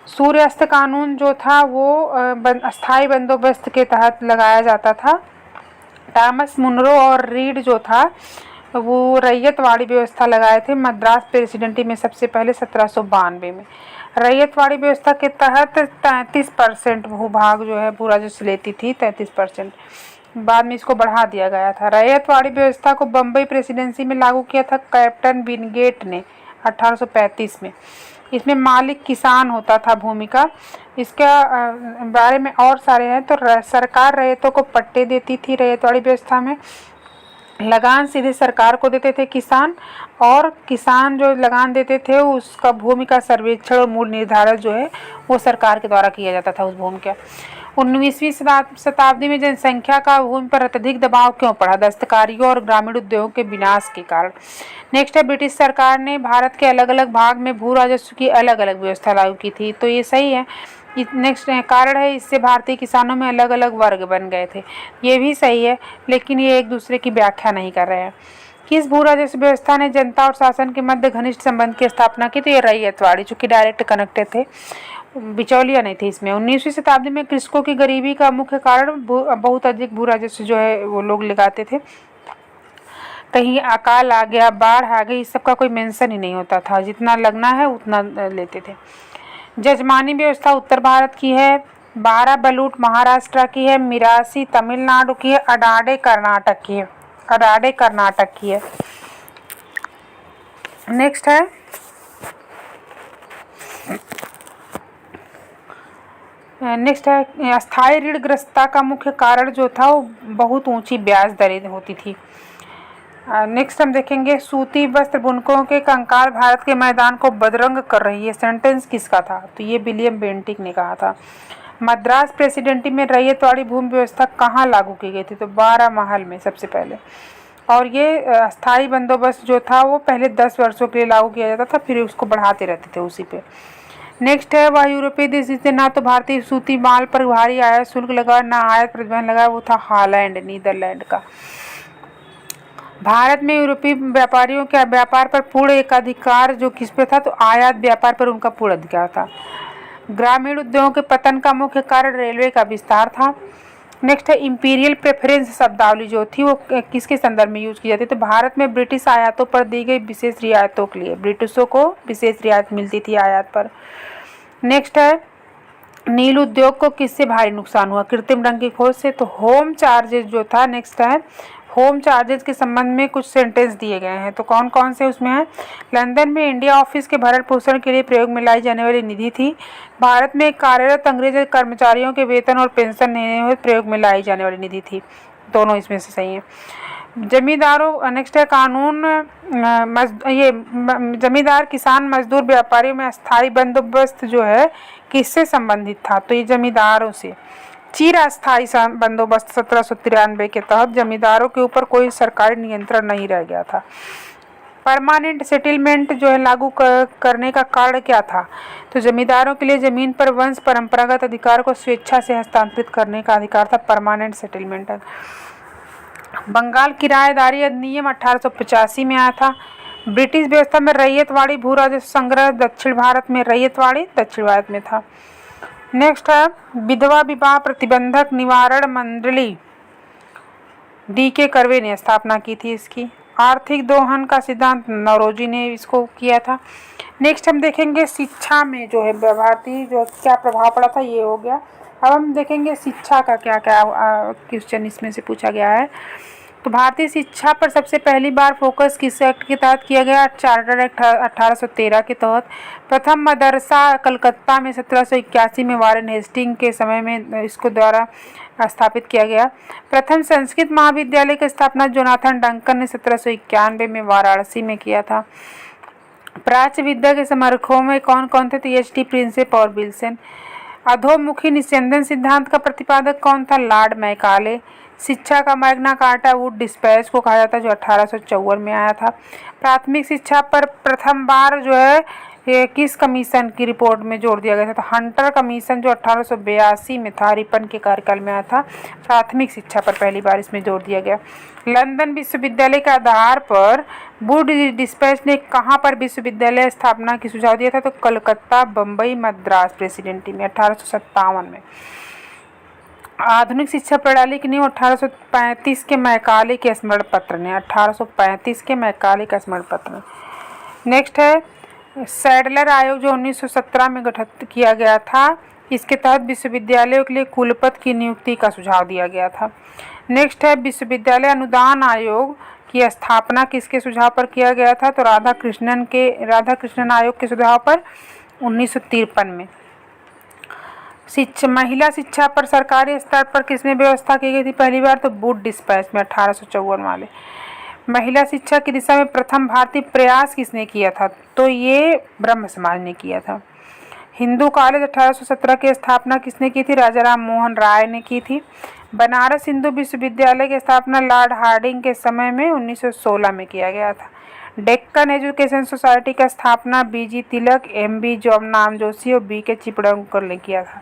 सूर्यास्त कानून जो था वो अस्थाई बंदोबस्त के तहत लगाया जाता था। थॉमस मुनरो और रीड जो था वो रैयतवाड़ी व्यवस्था लगाए थे मद्रास प्रेसिडेंसी में सबसे पहले 1792 में। रैयतवाड़ी व्यवस्था के तहत 33% भूभाग जो है भू राजस्व लेती थी, 33%। बाद में इसको बढ़ा दिया गया था। रैयतवाड़ी व्यवस्था को बम्बई प्रेसिडेंसी में लागू किया था कैप्टन विनगेट ने 1835 में। इसमें मालिक किसान होता था भूमि का। इसका बारे में और सारे हैं। तो सरकार रैयतों को पट्टे देती थी रैयतवाड़ी व्यवस्था में। लगान सीधे सरकार को देते थे किसान, और किसान जो लगान देते थे उसका भूमि का सर्वेक्षण और मूल्य निर्धारण जो है वो सरकार के द्वारा किया जाता था उस भूमि का। 19वीं शताब्दी में जनसंख्या का भूमि पर अत्यधिक दबाव क्यों पड़ा? दस्तकारियों और ग्रामीण उद्योगों के विनाश के कारण। नेक्स्ट है, ब्रिटिश सरकार ने भारत के अलग अलग भाग में भू राजस्व की अलग अलग व्यवस्था लागू की थी। तो ये सही है। नेक्स्ट कारण है, इससे भारतीय किसानों में अलग अलग वर्ग बन गए थे। ये भी सही है, लेकिन ये एक दूसरे की व्याख्या नहीं कर रहे हैं। किस भू राजस्व व्यवस्था ने जनता और शासन के मध्य घनिष्ठ संबंध की स्थापना की? तो ये रैयतवाड़ी, चूंकि डायरेक्ट कनेक्टेड थे, बिचौलिया नहीं थी इसमें। 19वीं शताब्दी में कृषकों की गरीबी का मुख्य कारण बहुत अधिक भू राजस्व जो है वो लोग लगाते थे। कहीं अकाल आ गया, बाढ़ आ गई, इस सब का कोई मेंशन ही नहीं होता था, जितना लगना है उतना लेते थे। जजमानी व्यवस्था उत्तर भारत की है, 12 बलूट महाराष्ट्र की है, मिरासी तमिलनाडु की है, अडाडे कर्नाटक की है। अडाडे कर्नाटक की है। नेक्स्ट है अस्थायी ऋणग्रस्तता का मुख्य कारण जो था वो बहुत ऊंची ब्याज दरें होती थी। नेक्स्ट हम देखेंगे, सूती वस्त्र बुनकों के कंकाल भारत के मैदान को बदरंग कर रही है। सेंटेंस किसका था? तो ये विलियम बेंटिक ने कहा था। मद्रास प्रेसिडेंसी में रैयतवाड़ी भूमि व्यवस्था कहाँ लागू की गई थी? तो 12 महल में सबसे पहले। और ये अस्थाई बंदोबस्त जो था वो पहले 10 वर्षों के लिए लागू किया जाता था, फिर उसको बढ़ाते रहते थे उसी पे। नेक्स्ट है, वह यूरोपीय देश जिसने ना तो भारतीय सूती माल पर भारी आयात शुल्क लगा ना आयात प्रतिबंध लगा, वो था हॉलैंड, नीदरलैंड का। भारत में यूरोपीय व्यापारियों के व्यापार पर पूर्ण एकाधिकार जो किस पे था? तो आयात व्यापार पर उनका पूर्ण अधिकार था। ग्रामीण उद्योगों के पतन का मुख्य कारण रेलवे का विस्तार था। नेक्स्ट है, इंपीरियल प्रेफरेंस शब्दावली जो थी वो किसके संदर्भ में यूज की जाती है? तो भारत में ब्रिटिश आयातों पर दी गई विशेष रियायतों के लिए ब्रिटिशों को विशेष रियायत मिलती थी आयात पर। नेक्स्ट है, नील उद्योग को किससे भारी नुकसान हुआ? कृत्रिम रंग की खोज से। तो होम चार्जेस जो था, नेक्स्ट है, होम चार्जेस के संबंध में कुछ सेंटेंस दिए गए हैं। तो कौन कौन से उसमें है? लंदन में इंडिया ऑफिस के भरण पोषण के लिए प्रयोग में लाई जाने वाली निधि थी। भारत में कार्यरत अंग्रेज कर्मचारियों के वेतन और पेंशन देने हुए प्रयोग में लाई जाने वाली निधि थी। दोनों इसमें से सही है। जमींदारों, नेक्स्ट है, कानून ये जमींदार किसान मजदूर व्यापारियों में अस्थायी बंदोबस्त जो है किससे संबंधित था? तो ये जमींदारों से। चिरस्थायी बंदोबस्त 1793 के तहत जमींदारों के ऊपर कोई सरकारी नियंत्रण नहीं रह गया था। परमानेंट सेटलमेंट जो है लागू करने का कारण क्या था? तो जमींदारों के लिए जमीन पर वंश परंपरागत अधिकार को स्वेच्छा से हस्तांतरित करने का अधिकार था, परमानेंट सेटलमेंट। बंगाल किराएदारी अधिनियम 1885 में आया था। ब्रिटिश व्यवस्था में रैयतवाड़ी भू राजस्व संग्रह दक्षिण भारत में रैयतवाड़ी दक्षिण भारत में था। नेक्स्ट है विधवा विवाह प्रतिबंधक निवारण मंडली, DK कर्वे ने स्थापना की थी इसकी। आर्थिक दोहन का सिद्धांत नौरोजी ने इसको किया था। नेक्स्ट हम देखेंगे शिक्षा में जो है भारतीय जो क्या प्रभाव पड़ा था, ये हो गया। अब हम देखेंगे शिक्षा का क्या क्या क्वेश्चन इसमें से पूछा गया है। तो भारतीय शिक्षा पर सबसे पहली बार फोकस किस एक्ट के तहत किया गया? चार्टर एक्ट 1813 के तहत। प्रथम मदरसा कलकत्ता में 1781 में वारेन हेस्टिंग के समय में इसको द्वारा स्थापित किया गया। प्रथम संस्कृत महाविद्यालय की स्थापना जोनाथन डंकन ने 1791 में वाराणसी में किया था। प्राच्य विद्या के समर्थकों में कौन कौन थे? तो EHT प्रिंसेप और विल्सन। अधोमुखी निस्यंदन सिद्धांत का प्रतिपादक कौन था? Lord Macaulay. शिक्षा का मैग्ना कार्टा वुड डिस्पैच को कहा जाता है, जो 1854 में आया था। प्राथमिक शिक्षा पर प्रथम बार जो है ये किस कमीशन की रिपोर्ट में जोर दिया गया था? तो हंटर कमीशन, जो 1882 में था, रिपन के कार्यकाल में आया था। प्राथमिक शिक्षा पर पहली बार इसमें जोर दिया गया। लंदन विश्वविद्यालय के आधार पर वुड डिस्पैच ने कहाँ पर विश्वविद्यालय स्थापना की सुझाव दिया था? तो कलकत्ता, बम्बई, मद्रास प्रेसिडेंसी में 1857 में। आधुनिक शिक्षा प्रणाली की नींव 1835 के मैकाले के स्मरण पत्र ने 1835 के मैकाले का स्मरण पत्र। नेक्स्ट है सैडलर आयोग, जो 1917 में गठित किया गया था। इसके तहत विश्वविद्यालयों के लिए कुलपति की नियुक्ति का सुझाव दिया गया था। नेक्स्ट है विश्वविद्यालय अनुदान आयोग की स्थापना किसके सुझाव पर किया गया था? तो राधाकृष्णन आयोग के सुझाव पर 1953 में। महिला शिक्षा पर सरकारी स्तर पर किसने व्यवस्था की गई थी पहली बार? तो वुड डिस्पैच में 1854 वाले। महिला शिक्षा की दिशा में प्रथम भारतीय प्रयास किसने किया था? तो ये ब्रह्म समाज ने किया था। हिंदू कॉलेज 1817 की स्थापना किसने की थी? राजा राम मोहन राय ने की थी। बनारस हिंदू विश्वविद्यालय की स्थापना लॉर्ड हार्डिंग के समय में 1916 में किया गया था। डेक्कन एजुकेशन सोसाइटी का स्थापना BG तिलक, MB जॉब जोशी और BK चिपळूणकर ने किया था।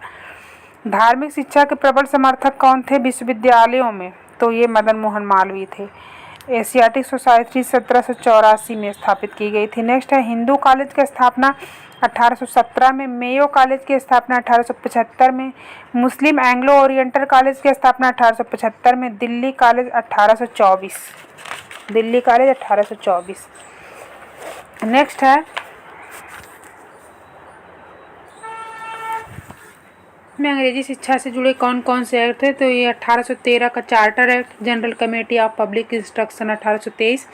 धार्मिक शिक्षा के प्रबल समर्थक कौन थे विश्वविद्यालयों में? तो ये मदन मोहन मालवीय थे। एशियाटिक सोसाइटी 1784 में स्थापित की गई थी। नेक्स्ट है हिंदू कॉलेज की स्थापना 1817 में, मेयो कॉलेज की स्थापना 1875 में, मुस्लिम एंग्लो ओरिएंटल कॉलेज की स्थापना 1875 में, दिल्ली कॉलेज 1824। नेक्स्ट है में अंग्रेजी शिक्षा से जुड़े कौन कौन से एक्ट थे? तो ये 1813 का charter act, general committee of public instruction 1823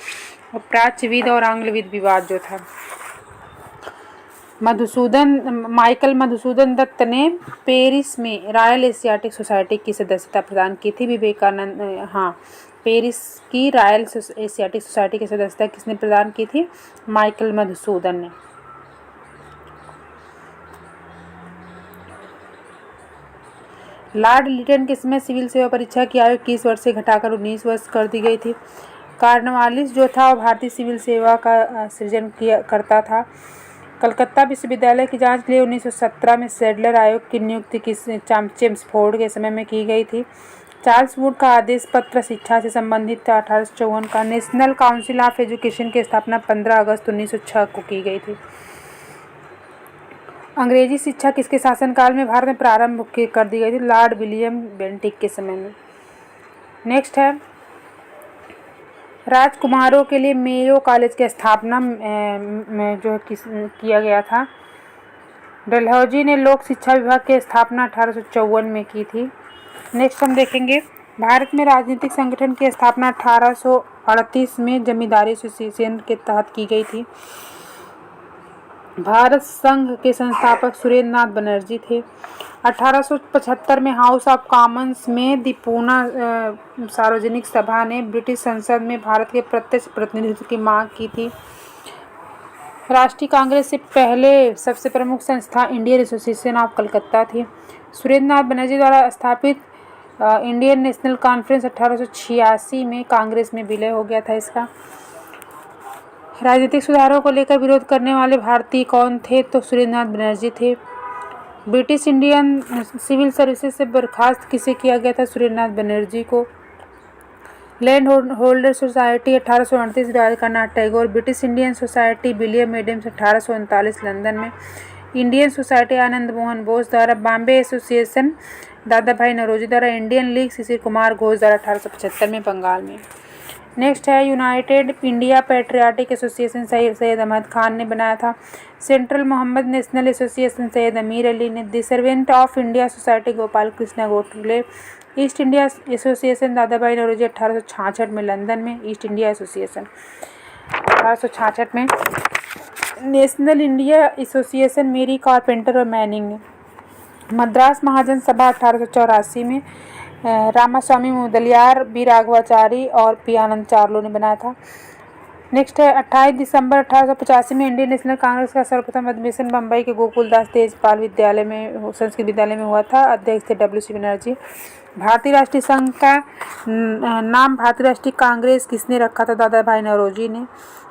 और प्राच्यविद और आंग्लविद विवाद जो था। माइकल मधुसूदन दत्त ने पेरिस में रॉयल एशियाटिक सोसाइटी की सदस्यता प्रदान की थी। विवेकानंद, हाँ, पेरिस की रॉयल एशियाटिक सोसाइटी की सदस्यता किसने प्रदान की थी? माइकल मधुसूदन ने। लॉर्ड लिटन के समय सिविल सेवा परीक्षा की आयु 21 वर्ष से घटाकर 19 वर्ष कर दी गई थी। कॉर्नवालिस जो था वो भारतीय सिविल सेवा का सृजन करता था। कलकत्ता विश्वविद्यालय की जांच के लिए 1917 में सैडलर आयोग की नियुक्ति चेम्सफोर्ड के समय में की गई थी। चार्ल्स वुड का आदेश पत्र शिक्षा से संबंधित था 1854 का। नेशनल काउंसिल ऑफ एजुकेशन की स्थापना 15 अगस्त 1906 को की गई थी। अंग्रेजी शिक्षा किसके शासनकाल में भारत में प्रारंभ कर दी गई थी? लॉर्ड विलियम बेंटिक के समय में। नेक्स्ट है राजकुमारों के लिए मेयो कॉलेज की स्थापना में जो किया गया था। डलहौजी ने लोक शिक्षा विभाग की स्थापना 1854 में की थी। नेक्स्ट हम देखेंगे भारत में राजनीतिक संगठन की स्थापना 1838 में जमींदारी एसोसिएशन के तहत की गई थी। भारत संघ के संस्थापक सुरेंद्र नाथ बनर्जी थे। 1875 में हाउस ऑफ कॉमन्स में दी पूना सार्वजनिक सभा ने ब्रिटिश संसद में भारत के प्रत्यक्ष प्रतिनिधित्व की मांग की थी। राष्ट्रीय कांग्रेस से पहले सबसे प्रमुख संस्था इंडियन एसोसिएशन ऑफ कलकत्ता थी। सुरेंद्र नाथ बनर्जी द्वारा स्थापित इंडियन नेशनल कॉन्फ्रेंस 1886 में कांग्रेस में विलय हो गया था इसका। राजनीतिक सुधारों को लेकर विरोध करने वाले भारतीय कौन थे? तो सुरेंद्र नाथ बनर्जी थे। ब्रिटिश इंडियन सिविल सर्विसेज से बर्खास्त किसे किया गया था? सुरेंद्र नाथ बनर्जी को। लैंड होल्डर सोसाइटी 1838 कर्नाटक Tagore. British Indian Society William Adams 1839 London में। इंडियन सोसाइटी आनंद मोहन बोस द्वारा, बॉम्बे एसोसिएशन दादा भाई नौरोजी द्वारा, इंडियन लीग शिशिर कुमार घोष द्वारा 1875 में बंगाल में। नेक्स्ट है United India Patriotic Association Syed Ahmad Khan ने बनाया था। Central Mohammad National Association Syed Ameer Ali ने। The Servant of India Society Gopal Krishna Gokhale. East India association Dadabhai Naoroji 1866 में लंदन में। ईस्ट इंडिया एसोसिएशन 1866 में। नेशनल इंडिया एसोसिएशन मेरी कारपेंटर और मैनिंग ने। मद्रास महाजन सभा 1884 में रामास्वामी मुदलियार, बी राघवाचारी और पी आनंद चार्लो ने बनाया था। नेक्स्ट है 28 दिसंबर 1885 में इंडियन नेशनल कांग्रेस का सर्वप्रथम अधिवेशन बम्बई के गोकुलदास तेजपाल विद्यालय में, संस्कृत विद्यालय में हुआ था। अध्यक्ष थे डब्ल्यू.सी. बनर्जी। भारतीय राष्ट्रीय संघ का नाम भारतीय राष्ट्रीय कांग्रेस किसने रखा था? दादा भाई नौरोजी ने।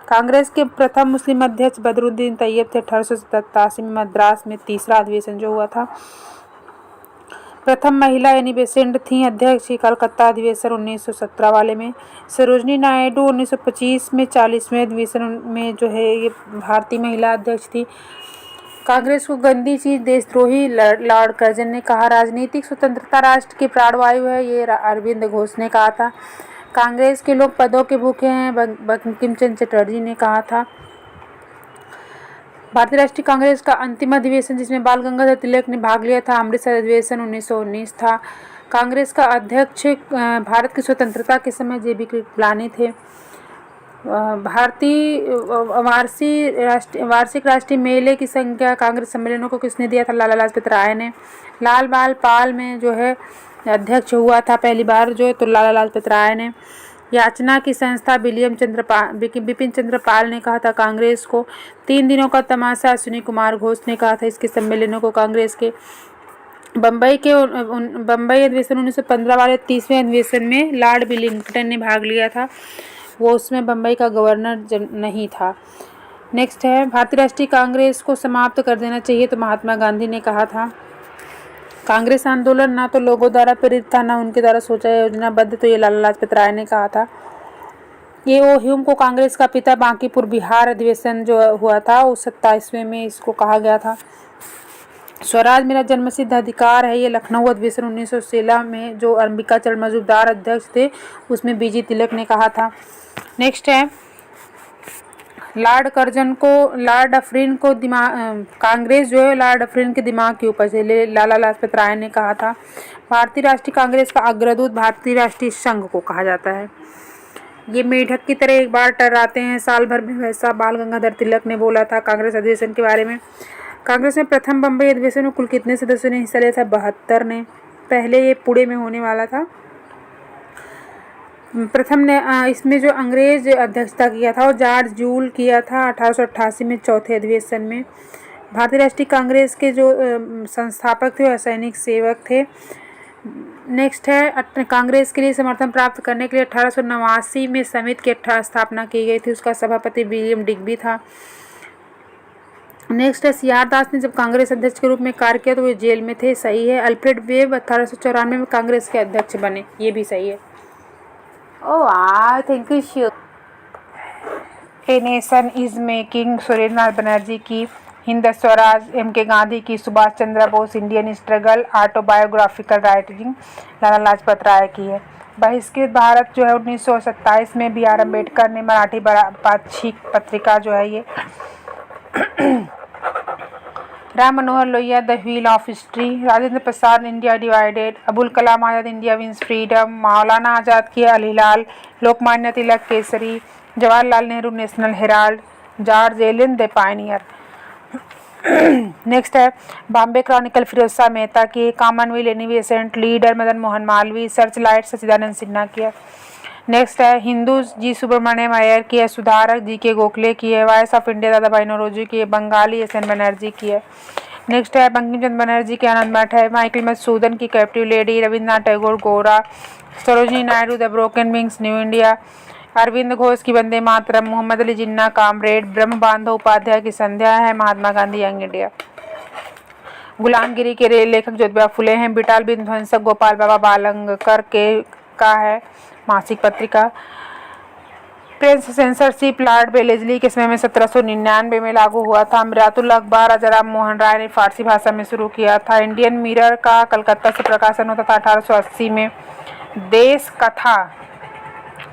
कांग्रेस के प्रथम मुस्लिम अध्यक्ष बदरुद्दीन तैयब थे। 1887 में मद्रास में तीसरा अधिवेशन जो हुआ था। प्रथम महिला एनी बेसेंट थी अध्यक्ष कलकत्ता अधिवेशन 1917 वाले में। सरोजनी नायडू 1925 में 40वें अधिवेशन में जो है ये भारतीय महिला अध्यक्ष थी। कांग्रेस को गंदी चीज देशद्रोही लॉर्ड कर्जन ने कहा। राजनीतिक स्वतंत्रता राष्ट्र की प्राणवायु है, ये अरविंद घोष ने कहा था। कांग्रेस के लोग पदों के भूखे हैं, बंकिम चंद्र चटर्जी ने कहा था। भारतीय राष्ट्रीय कांग्रेस का अंतिम अधिवेशन जिसमें बाल गंगाधर तिलक ने भाग लिया था, अमृतसर अधिवेशन 1919 था। कांग्रेस का अध्यक्ष भारत की स्वतंत्रता के समय जे.बी. कृपलानी थे। भारतीय वार्षिक राष्ट्रीय मेले की संख्या कांग्रेस सम्मेलनों को किसने दिया था? लाला लाजपत राय ने। लाल बाल पाल में जो है अध्यक्ष हुआ था पहली बार जो है तो लाला लाजपत राय ने। याचना की संस्था बिपिन चंद्र पाल ने कहा था कांग्रेस को। 3 दिनों का तमाशा अश्विनी कुमार घोष ने कहा था इसके सम्मेलनों को कांग्रेस के। बम्बई अधिवेशन 1915 वाले 30वें अधिवेशन में लॉर्ड विलिंगटन ने भाग लिया था, वो उसमें बम्बई का गवर्नर नहीं था। नेक्स्ट है भारतीय राष्ट्रीय कांग्रेस को समाप्त कर देना चाहिए तो महात्मा गांधी ने कहा था। कांग्रेस आंदोलन ना तो लोगों द्वारा प्रेरित था ना उनके द्वारा सोचा योजनाबद्ध, तो ये लाला लाजपत राय ने कहा था। ये ओ ह्यूम को कांग्रेस का पिता बांकीपुर बिहार अधिवेशन जो हुआ था उस 27वें में इसको कहा गया था। स्वराज मेरा जन्मसिद्ध अधिकार है, ये लखनऊ अधिवेशन 1916 में जो अंबिकाचरण मजूमदार अध्यक्ष थे उसमें बीजी तिलक ने कहा था। नेक्स्ट है लॉर्ड अफरीन को कांग्रेस जो है लॉर्ड अफरीन के दिमाग की उपज है, लाला लाजपत राय ने कहा था। भारतीय राष्ट्रीय कांग्रेस का अग्रदूत भारतीय राष्ट्रीय संघ को कहा जाता है। ये मेढक की तरह एक बार टर्राते हैं साल भर में, वैसा बाल गंगाधर तिलक ने बोला था कांग्रेस अधिवेशन के बारे में। कांग्रेस में प्रथम बम्बई अधिवेशन में कुल कितने सदस्यों ने हिस्सा लिया था? 72 ने। पहले ये पुणे में होने वाला था। प्रथम ने इसमें जो अंग्रेज अध्यक्षता किया था और जॉर्ज जूल किया था 1888 में चौथे अधिवेशन में। भारतीय राष्ट्रीय कांग्रेस के जो संस्थापक थे वो असैनिक सेवक थे। नेक्स्ट है कांग्रेस के लिए समर्थन प्राप्त करने के लिए 1889 में समिति की स्थापना की गई थी, उसका सभापति विलियम डिग्बी था। नेक्स्ट है सी आर दास ने जब कांग्रेस अध्यक्ष के रूप में कार्य किया तो वे जेल में थे, सही है। अल्फ्रेड वेब 1894 में कांग्रेस के अध्यक्ष बने, ये भी सही है। Thank you. A nation is making Surendranath Banerjee की। हिंद स्वराज एम के गांधी की। Subhash Chandra Bose Indian struggle autobiographical writing Lala Lajpat Rai की है। बहिष्कृत भारत जो है 1927 में बी आर अम्बेडकर ने। मराठी पाक्षिक पत्रिका जो है ये। Ram Manohar Lohia the wheel of history. Rajendra Prasad India divided. Abul Kalam Azad India wins freedom. Maulana Azad की Al Hilal. Lokmanya Tilak Kesari. Jawaharlal Nehru national herald. George Allen the pioneer. Next है बॉम्बे क्रॉनिकल फिरोज शाह मेहता की। Commonwealth Annie Besant. Leader Madan Mohan Malaviya. Search light Sachchidanand Sinha की है। नेक्स्ट है हिंदू जी सुब्रमण्यम अय्यर की है। सुधारक जी के गोखले की है। वॉइस ऑफ इंडिया दादा भाई नौरोजी की है। बंगाली एस एन बनर्जी की है। नेक्स्ट है बंकिम चंद्र बनर्जी की आनंद मठ है। माइकल मधुसूदन की captive lady. Rabindranath Tagore Gora. Sarojini Naidu the broken wings New India. Aurobindo Ghosh की वंदे मातरम। मोहम्मद अली जिन्ना कामरेड। ब्रह्म बांधव उपाध्याय की संध्या है। Mahatma Gandhi Young India. गुलामगिरी के लेखक ज्योतिबा फुले हैं। बिटाल विध्वंसक गोपाल बाबा बालंगकर के का है मासिक पत्रिका। फ्रेंच सेंसरशिप लॉर्ड वेलेस्ली के समय में 1799 में लागू हुआ था। मिरातुल अखबार राजा राम मोहन राय ने फारसी भाषा में शुरू किया था। इंडियन मिरर का कलकत्ता से प्रकाशन होता था 1880 में। देश कथा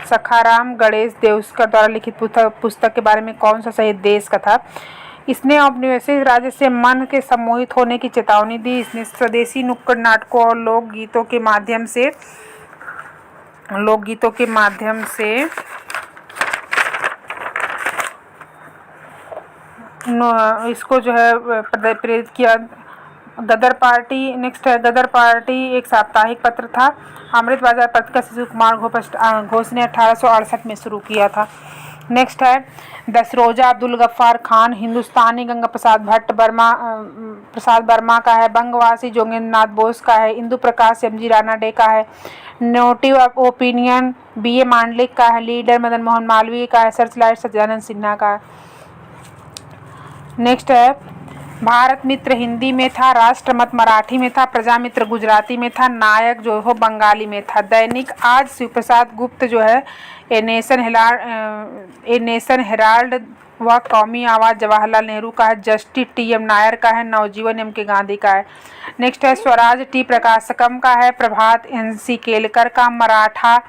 सखाराम गणेश देवस्कर द्वारा लिखित पुस्तक के बारे में कौन सा सही देश कथा? इसने औपनिवेशिक राज्य से मन के सम्मोहित होने की चेतावनी दी। इसने स्वदेशी नुक्कड़ नाटकों और लोकगीतों के माध्यम से इसको जो है प्रेरित किया। गदर पार्टी नेक्स्ट है। गदर पार्टी एक साप्ताहिक पत्र था। अमृत बाजार पत्रिका शिशु कुमार घोष ने 1868 में शुरू किया था। नेक्स्ट है दसरोजा अब्दुल गफ्फार खान हिंदुस्तानी गंगा प्रसाद वर्मा का है। बंगवासी जोगेंद्र नाथ बोस का है। इंदु प्रकाश एमजी रानाडे का है। नोटिव ऑफ ओपिनियन बीए मांडलिक का है। लीडर मदन मोहन मालवीय का है। सर्चलाइट सत्यानंद सिन्हा का है। नेक्स्ट है भारत मित्र हिंदी में था। राष्ट्रमत मराठी में था। प्रजामित्र गुजराती में था। नायक जो हो बंगाली में था। दैनिक आज शिव प्रसाद गुप्त जो है ए नेशन हेराल्ड व कौमी आवाज जवाहरलाल नेहरू का है। जस्टिस टीएम नायर का है। नवजीवन एम के गांधी का है। नेक्स्ट है स्वराज टी प्रकाशकम का है। प्रभात एनसी केलकर का। मराठा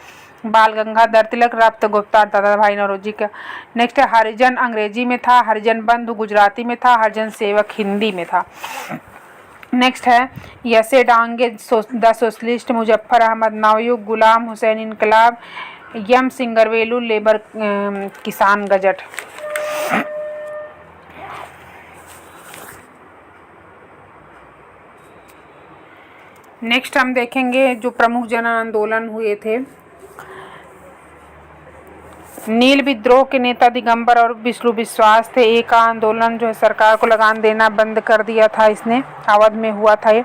बाल गंगाधर तिलक। रप्त गुप्ता दादा भाई नौरोजी का। नेक्स्ट है हरिजन अंग्रेजी में था। हरिजन बंधु गुजराती में था। हरिजन सेवक हिंदी में था। नेक्स्ट है यसे डांगे द सोशलिस्ट। मुजफ्फर अहमद नवयुग। गुलाम हुसैन इनकलाब। यम सिंगरवेलू लेबर किसान गजट। नेक्स्ट हम देखेंगे जो प्रमुख जन आंदोलन हुए थे। नील विद्रोह के नेता दिगंबर और विष्णु विश्वास थे। एक आंदोलन जो है सरकार को लगान देना बंद कर दिया था। इसने अवध में हुआ था ये।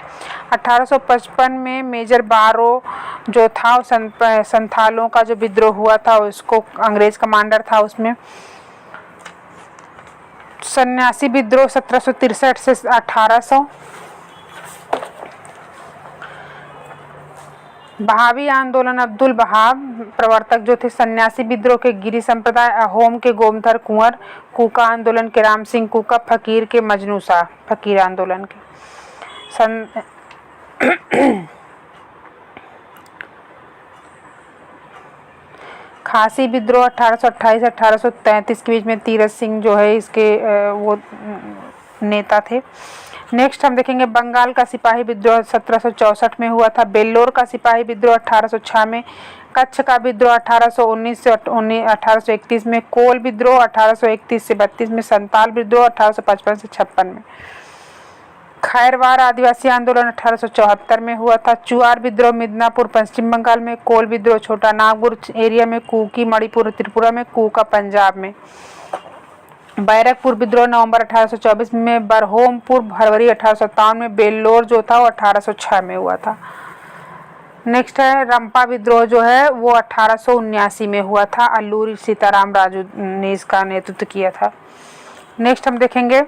1855 में मेजर बारो जो था संथालों का जो विद्रोह हुआ था उसको अंग्रेज कमांडर था उसमें। सन्यासी विद्रोह 1763 से 1800। बहावी आंदोलन अब्दुल बहाव प्रवर्तक जो थे। सन्यासी विद्रोह के गिरी संप्रदाय। अहोम के गोमधर कुंवर। कूका आंदोलन के राम सिंह कूका। फकीर के मजनू शाह फकीर आंदोलन के खासी विद्रोह 1828 1833 के बीच में तीरथ सिंह जो है इसके वो नेता थे। नेक्स्ट हम देखेंगे बंगाल का सिपाही विद्रोह 1764 में हुआ था। बेल्लोर का सिपाही विद्रोह 1806 में। कच्छ का विद्रोह 1819 से 1831 में। कोल विद्रोह 1831 से 32 में। संताल विद्रोह 1855 से 56 में। खैरवार आदिवासी आंदोलन 1874 में हुआ था। चुआर विद्रोह मिदनापुर पश्चिम बंगाल में। कोल विद्रोह छोटा नागपुर एरिया में। कुकी मणिपुर त्रिपुरा में। कूका पंजाब में। बैरकपुर विद्रोह नवंबर 1824 में। बरहोमपुर फरवरी 1857 में। बेल्लोर जो था वो 1806 में हुआ था। नेक्स्ट है रंपा विद्रोह जो है वो 1879 में हुआ था। अल्लूरी सीताराम राजू ने इसका नेतृत्व किया था। नेक्स्ट हम देखेंगे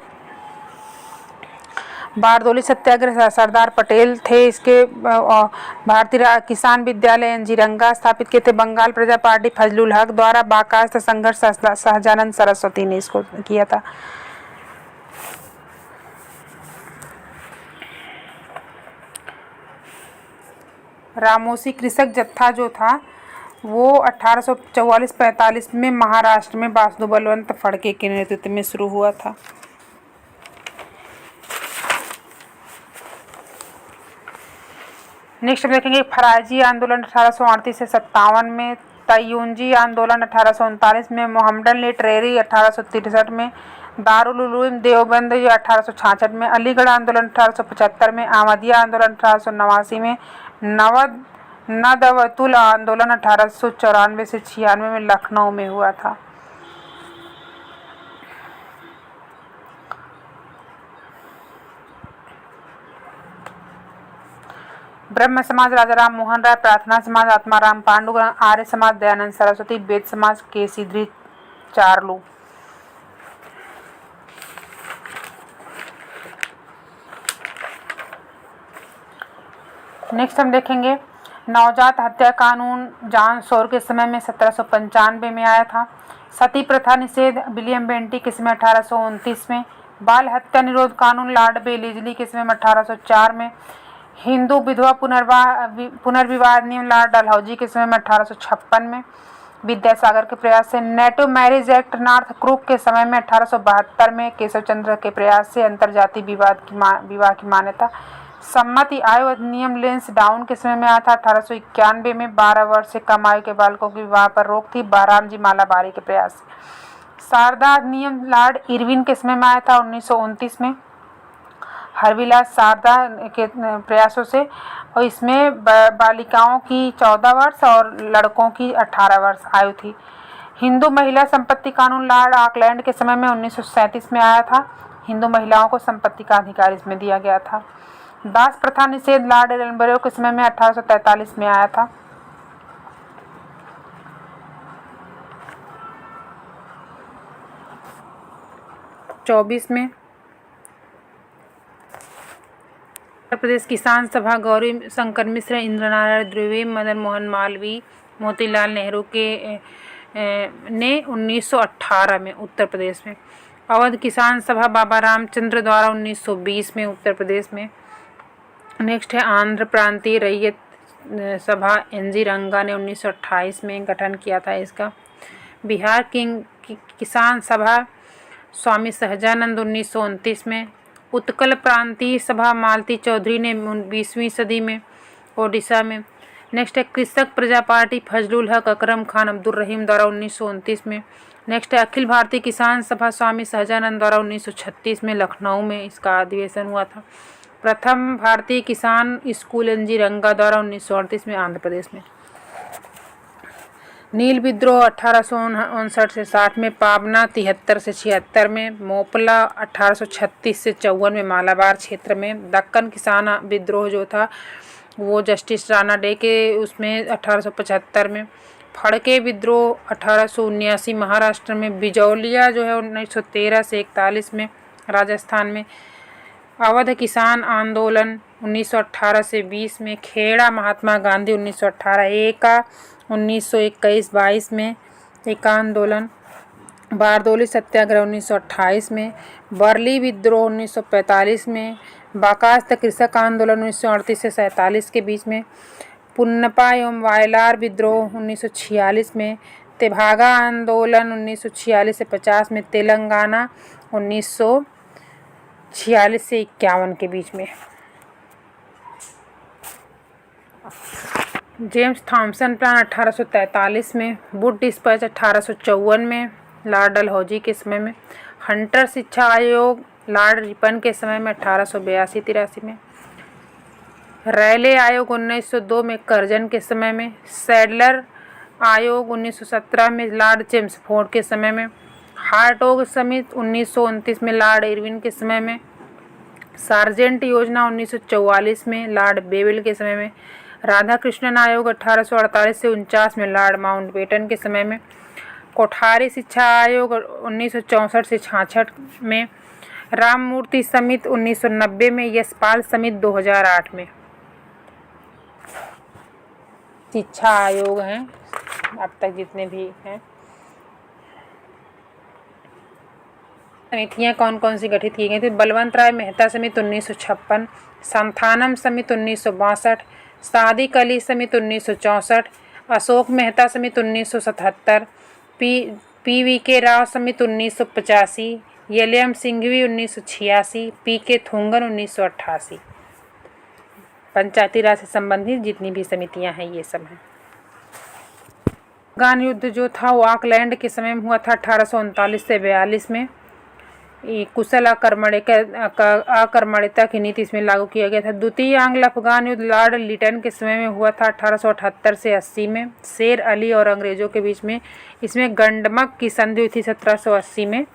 बारदोली सत्याग्रह सरदार पटेल थे इसके। भारतीय किसान विद्यालय अंजीरंगा स्थापित किए थे। बंगाल प्रजा पार्टी फजलुल हक द्वारा। बाकायदा संघर्ष सहजानंद सरस्वती ने इसको किया था। रामोसी कृषक जत्था जो था वो 1844-45 में महाराष्ट्र में वासुदेव बलवंत फड़के के नेतृत्व में शुरू हुआ था। नेक्स्ट हम देखेंगे फराजी आंदोलन 1838 से 57 में। तयूंजी आंदोलन 1839 में। मोहम्मदन लिटरेरी 1863 में। दारुल उलूम देवबंद 1866 में। अलीगढ़ आंदोलन 1875 में। अहमदिया आंदोलन 1889 में। नदवतुल आंदोलन 1894 से 96 में लखनऊ में हुआ था। ब्रह्म समाज राजा राम मोहन राय। प्रार्थना समाज आत्माराम पांडु। आर्य समाज दयानंद सरस्वती। वेद समाज के सीधरी चारलू। नेक्स्ट हम देखेंगे नवजात हत्या कानून जॉन शोर के समय में 1795 में आया था। सती प्रथा निषेध विलियम बेंटिक के समय 1829 में। बाल हत्या निरोध कानून लॉर्ड बेलेजली के समय में 1804 में। हिंदू विधवा पुनर्विवाह नियम लॉर्ड डलहौजी के समय में 1856 में। विद्यासागर के प्रयास से native marriage act north crook के समय में 1872 में। केशव चंद्र के प्रयास से अंतरजातीय विवाह की मान्यता। सम्मति आयु अधिनियम लेंस डाउन के समय में आया था 1891 में। 12 वर्ष से कम आयु के बालकों के विवाह पर रोक थी बहराम जी मालाबारी के प्रयास से। शारदा अधिनियम लॉर्ड इरविन के समय में आया था 1929 में। हरविलास शारदा के प्रयासों से, और इसमें बालिकाओं की 14 वर्ष और लड़कों की 18 वर्ष आयु थी। हिंदू महिला संपत्ति कानून लॉर्ड ऑकलैंड के समय में 1937 में आया था। हिंदू महिलाओं को संपत्ति का अधिकार इसमें दिया गया था। दास प्रथा निषेध लॉर्ड एलनबरो के समय में 1843 में आया था। चौबीस में उत्तर प्रदेश किसान सभा गौरी शंकर मिश्र, इंद्र नारायण द्विवेदी, मदन मोहन मालवीय, मोतीलाल नेहरू के ने 1918 में उत्तर प्रदेश में। अवध किसान सभा बाबा रामचंद्र द्वारा 1920 में उत्तर प्रदेश में। नेक्स्ट है आंध्र प्रांतीय रैयत सभा, एनजी रंगा ने 1928 में गठन किया था इसका। बिहार किसान सभा स्वामी सहजानंद 1929 में। उत्कल प्रांतीय सभा मालती चौधरी ने 20वीं सदी में ओडिशा में। नेक्स्ट है कृषक प्रजा पार्टी फजलुल हक अकरम खान अब्दुल रहीम द्वारा 1929 में। नेक्स्ट है अखिल भारतीय किसान सभा स्वामी सहजानंद द्वारा 1936 में लखनऊ में इसका अधिवेशन हुआ था। प्रथम भारतीय किसान स्कूल एनजी रंगा द्वारा 1938 में आंध्र प्रदेश में। नील विद्रोह 1859 से 60 में। पाबना 73 से 76 में। मोपला 1836 से 54 में मालाबार क्षेत्र में। दक्कन किसान विद्रोह जो था वो जस्टिस राणा डे के उसमें 1875 में। फड़के विद्रोह 1879 महाराष्ट्र में। बिजौलिया जो है 1913 से 41 में राजस्थान में। अवध किसान आंदोलन 1918 से 20 में। खेड़ा महात्मा गांधी 1918। एका 1921-22 में एका आंदोलन। बारदोली सत्याग्रह 1928 में। बरली विद्रोह 1945 में। बाकास्त कृषक आंदोलन 1938 से 47 के बीच में। पुन्नपा एवं वायलार विद्रोह 1946 में। तेभागा आंदोलन 1946 से 50 में। तेलंगाना 1946 से 51 के बीच में। जेम्स थॉमसन प्लान 1843 में। वुड डिस्पैच 1854 में लॉर्ड डलहौजी के समय में। हंटर शिक्षा आयोग लॉर्ड रिपन के समय में 1882-83 में। रैले आयोग 1902 में कर्जन के समय में। सैडलर आयोग 1917 में लॉर्ड चेम्सफोर्ड के समय में। हार्टोग समिति 1929 में लॉर्ड इरविन के समय में। सार्जेंट योजना 1944 में लॉर्ड बेवेल के समय में। राधा कृष्णन आयोग 1848 से 49 में लॉर्ड माउंटबेटन के समय में। कोठारी शिक्षा आयोग 1964 से 66 में। राममूर्ति समिति 1990 में। यशपाल समिति 2008 में। शिक्षा आयोग हैं अब तक जितने भी हैं। समितियाँ कौन कौन सी गठित की गई थी? बलवंत राय मेहता समिति 1956। संथानम समिति 1962। सादिक अली समिति 1964। अशोक मेहता समिति 1977। पी.वी.के. राव समिति 1985। एल.एम. सिंघवी 1986। पी.के. थुंगन 1988। पंचायती राज से संबंधित जितनी भी समितियां हैं ये सब हैं। अफगान युद्ध जो था वो ऑकलैंड के समय में हुआ था 1839 से 42 में। कुशल आक्रमणिकता की नीति इसमें लागू किया गया था। द्वितीय आंग्ल अफगान युद्ध लॉर्ड लिटन के समय में हुआ था 1878 से 80 में। शेर अली और अंग्रेजों के बीच में इसमें गंडमक की संधि हुई थी 1780 में।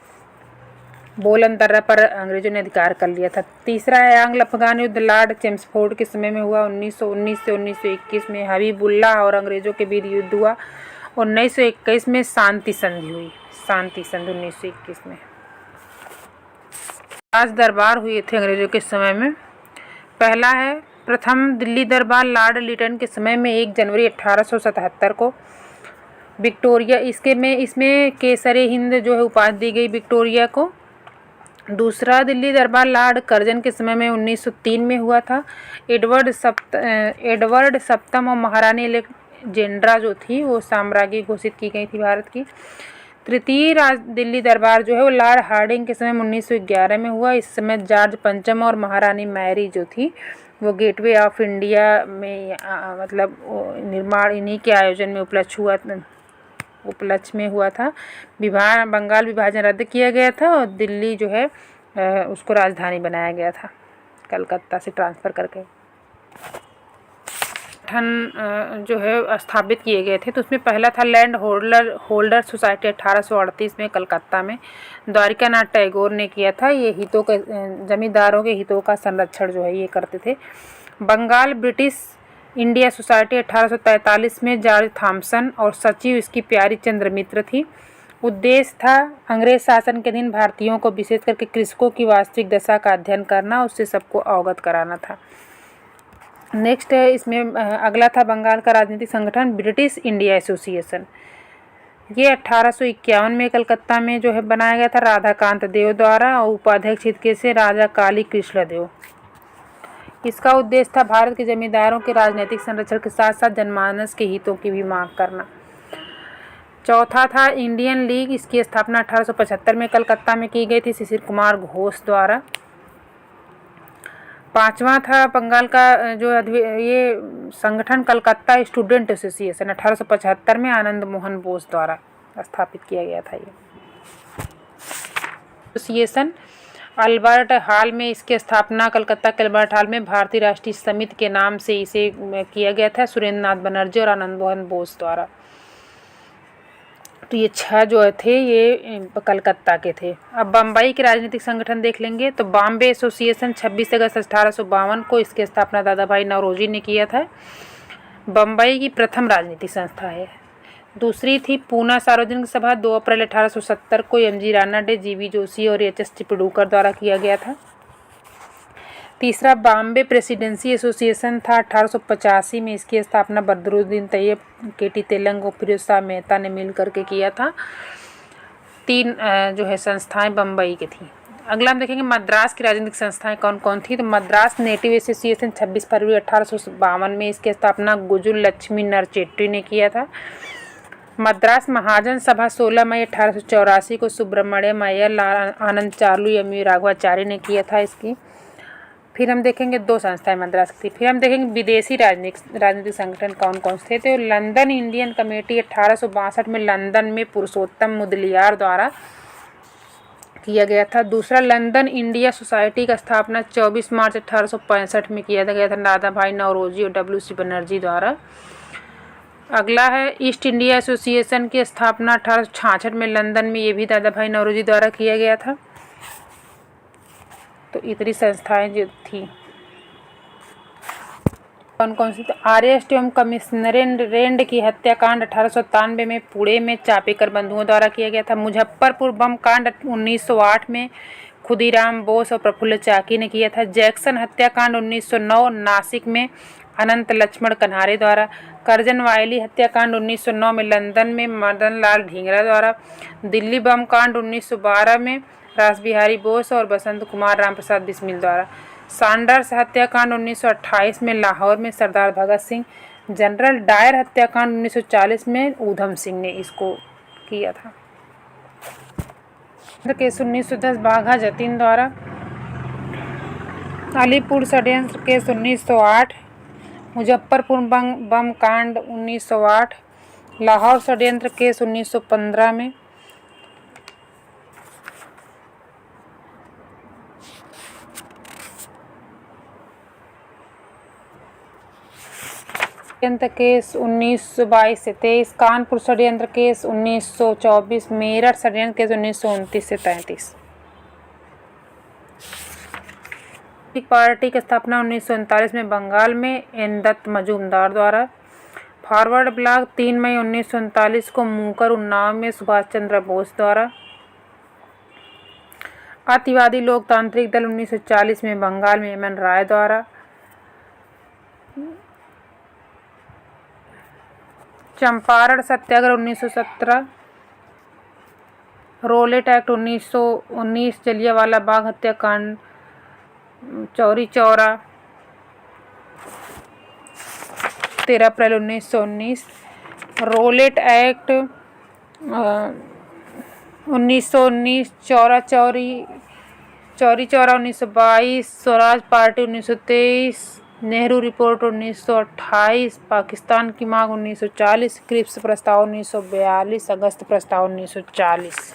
बोलन दर्रा पर अंग्रेजों ने अधिकार कर लिया था। तीसरा है आंग्ल अफगान युद्ध लॉर्ड चेम्सफोर्ड के समय में हुआ 1919 से 1921 में। हबीबुल्लाह और अंग्रेजों के बीच युद्ध हुआ। 1921 में शांति संधि हुई। शांति संधि 1921 में। राज दरबार हुए थे अंग्रेजों के समय में। पहला है प्रथम दिल्ली दरबार लॉर्ड लिटन के समय में 1 जनवरी 1877 को विक्टोरिया इसमें केसरे हिंद जो है उपाधि दी गई विक्टोरिया को। दूसरा दिल्ली दरबार लॉर्ड कर्जन के समय में 1903 में हुआ था। एडवर्ड सप्तम और महारानी अलेक्जेंड्रा जो थी वो साम्राज्ञी घोषित की गई थी भारत की। तृतीय दिल्ली दरबार जो है वो लॉर्ड हार्डिंग के समय में 1911 में हुआ। इस समय जॉर्ज पंचम और महारानी मैरी जो थी वो गेटवे ऑफ इंडिया में मतलब निर्माण इन्हीं के आयोजन में उपलक्ष्य में हुआ था। बंगाल विभाजन रद्द किया गया था और दिल्ली जो है उसको राजधानी बनाया गया था कलकत्ता से ट्रांसफ़र करके। संगठन जो है स्थापित किए गए थे तो उसमें पहला था लैंड होल्डर सोसाइटी 1838 में कलकत्ता में द्वारिकानाथ टैगोर ने किया था। ये हितों के जमींदारों के हितों का संरक्षण जो है ये करते थे। बंगाल ब्रिटिश इंडिया सोसाइटी 1843 में जॉर्ज थॉमसन और सचिव इसकी प्यारी चंद्र मित्र थी। उद्देश्य था अंग्रेज शासन के दिन भारतीयों को विशेष करके कृषकों की वास्तविक दशा का अध्ययन करना, उससे सबको अवगत कराना था। नेक्स्ट है इसमें अगला था बंगाल का राजनीतिक संगठन ब्रिटिश इंडिया एसोसिएशन। ये 1851 में कलकत्ता में जो है बनाया गया था राधाकांत देव द्वारा और उपाध्यक्ष इसके से राजा काली कृष्ण देव। इसका उद्देश्य था भारत के जमींदारों के राजनीतिक संरक्षण के साथ साथ जनमानस के हितों की भी मांग करना। चौथा था इंडियन लीग। इसकी स्थापना 1875 में कलकत्ता में की गई थी शिशिर कुमार घोष द्वारा। पांचवा था बंगाल का जो ये संगठन कलकत्ता स्टूडेंट एसोसिएशन 1875 में आनंद मोहन बोस द्वारा स्थापित किया गया था। ये एसोसिएशन अल्बर्ट हॉल में इसकी स्थापना कलकत्ता के अल्बर्ट हॉल में भारतीय राष्ट्रीय समिति के नाम से इसे किया गया था सुरेंद्र नाथ बनर्जी और आनंद मोहन बोस द्वारा। तो ये 6 जो थे ये कलकत्ता के थे। अब बम्बई के राजनीतिक संगठन देख लेंगे तो बॉम्बे एसोसिएशन 26 अगस्त 1852 को इसकी स्थापना दादा भाई नौरोजी ने किया था। बम्बई की प्रथम राजनीतिक संस्था है। दूसरी थी पूना सार्वजनिक सभा 2 अप्रैल 1870 को एमजी राणा डे, जीवी जोशी और एचएस चिपड़ूकर द्वारा किया गया था। तीसरा बॉम्बे प्रेसिडेंसी एसोसिएशन था 1885 में। इसकी स्थापना बदरुद्दीन तैयब, केटी तेलंग और फिरोज शाह मेहता ने मिल करके किया था। 3 जो है संस्थाएं बम्बई की थी। अगला हम देखेंगे मद्रास की राजनीतिक संस्थाएं कौन कौन थी। तो मद्रास नेटिव एसोसिएशन 26 फरवरी 1852 में इसकी स्थापना गुजुल लक्ष्मी नरचेट्टी ने किया था। मद्रास महाजन सभा 16 मई 1884 को सुब्रमण्यम अय्यर, लाल आनंद चार्लू, एम.वी. राघवाचारी ने किया था इसकी। फिर हम देखेंगे 2 संस्थाएं मद्रास की थी। फिर हम देखेंगे विदेशी राजनीतिक संगठन कौन कौन से थे। तो लंदन इंडियन कमेटी 1862 में लंदन में पुरुषोत्तम मुदलियार द्वारा किया गया था। दूसरा लंदन इंडिया सोसाइटी का स्थापना 24 मार्च 1865 में किया गया था दादा भाई नौरोजी और डब्ल्यू.सी. बनर्जी द्वारा। अगला है ईस्ट इंडिया एसोसिएशन की स्थापना 1866 में लंदन में, ये भी दादा भाई नौरोजी द्वारा किया गया था। तो इतनी संस्थाएं जो थी कौन कौन सी। तो आर्यस्ट एवं कमिश्नरेंड की हत्याकांड 1897 में पुणे में चापेकर बंधुओं द्वारा किया गया था। मुजफ्फरपुर बम कांड 1908 में खुदीराम बोस और प्रफुल्ल चाकी ने किया था। जैक्सन हत्याकांड 1909 नासिक में अनंत लक्ष्मण कन्हारे द्वारा। करजन वायली हत्याकांड 1909 में लंदन में मदन लाल ढींगरा द्वारा। दिल्ली बम कांड 1912 में रास बिहारी बोस और बसंत कुमार रामप्रसाद बिस्मिल द्वारा। सैंडर्स हत्याकांड 1928 में लाहौर में सरदार भगत सिंह। जनरल डायर हत्याकांड 1940 में ऊधम सिंह ने इसको किया था। केस 1910 बाघा जतीन द्वारा। अलीपुर षड्यंत्र केस 1908। मुजफ्फरपुर बम कांड 1908। लाहौर षड्यंत्र केस 1915 में। षड्यंत्र केस 1922 से 23। कानपुर षड्यंत्र केस 1924। मेरठ षड्यंत्र केस 1929 से 33। पार्टी की स्थापना 1939 में बंगाल में एन दत्त मजूमदार द्वारा। फॉरवर्ड ब्लॉक 3 मई 1939 को मूकर उन्नाव में सुभाष चंद्र बोस द्वारा। अतिवादी लोकतांत्रिक दल 1940 में बंगाल में एम.एन. राय द्वारा। चंपारण सत्याग्रह 1917, रोलेट एक्ट 1919, जलियांवाला बाग हत्याकांड, चौरी चौरा 13 अप्रैल 1919, Rowlatt act 1919, Chauri Chaura 1922, Swaraj party 1923, Nehru report 1928, Pakistan की मांग 1940, क्रिप्स प्रस्ताव 1942, अगस्त प्रस्ताव 1940।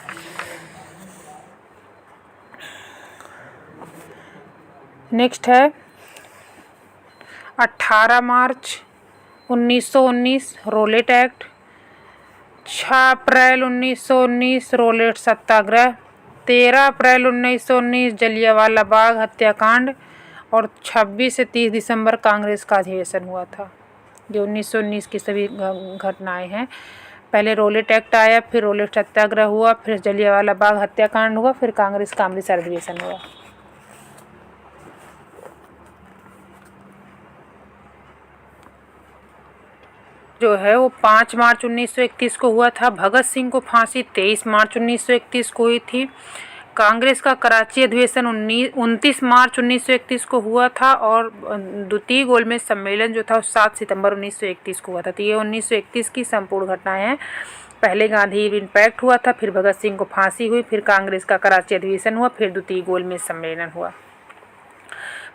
नेक्स्ट है 18 मार्च 1919 रोलेट एक्ट, 6 अप्रैल 1919 रोलेट सत्याग्रह, 13 अप्रैल 1919 जलियांवाला बाग हत्याकांड और 26 से 30 दिसंबर कांग्रेस का अधिवेशन हुआ था। ये 1919 की सभी घटनाएं हैं। पहले रोलेट एक्ट आया, फिर रोलेट सत्याग्रह हुआ, फिर जलियांवाला बाग हत्याकांड हुआ, फिर कांग्रेस का अमृतसर अधिवेशन हुआ। जो है वो 5 मार्च 1931 को हुआ था। भगत सिंह को फांसी 23 मार्च 1931 को हुई थी। कांग्रेस का कराची अधिवेशन 29 मार्च 1931 को हुआ था और द्वितीय गोलमेज सम्मेलन जो था 7 सितंबर 1931 को हुआ था। तो ये 1931 की संपूर्ण घटनाएं हैं। पहले गांधी इम्पैक्ट हुआ था, फिर भगत सिंह को फांसी हुई, फिर कांग्रेस का कराची अधिवेशन हुआ, फिर द्वितीय गोलमेज सम्मेलन हुआ।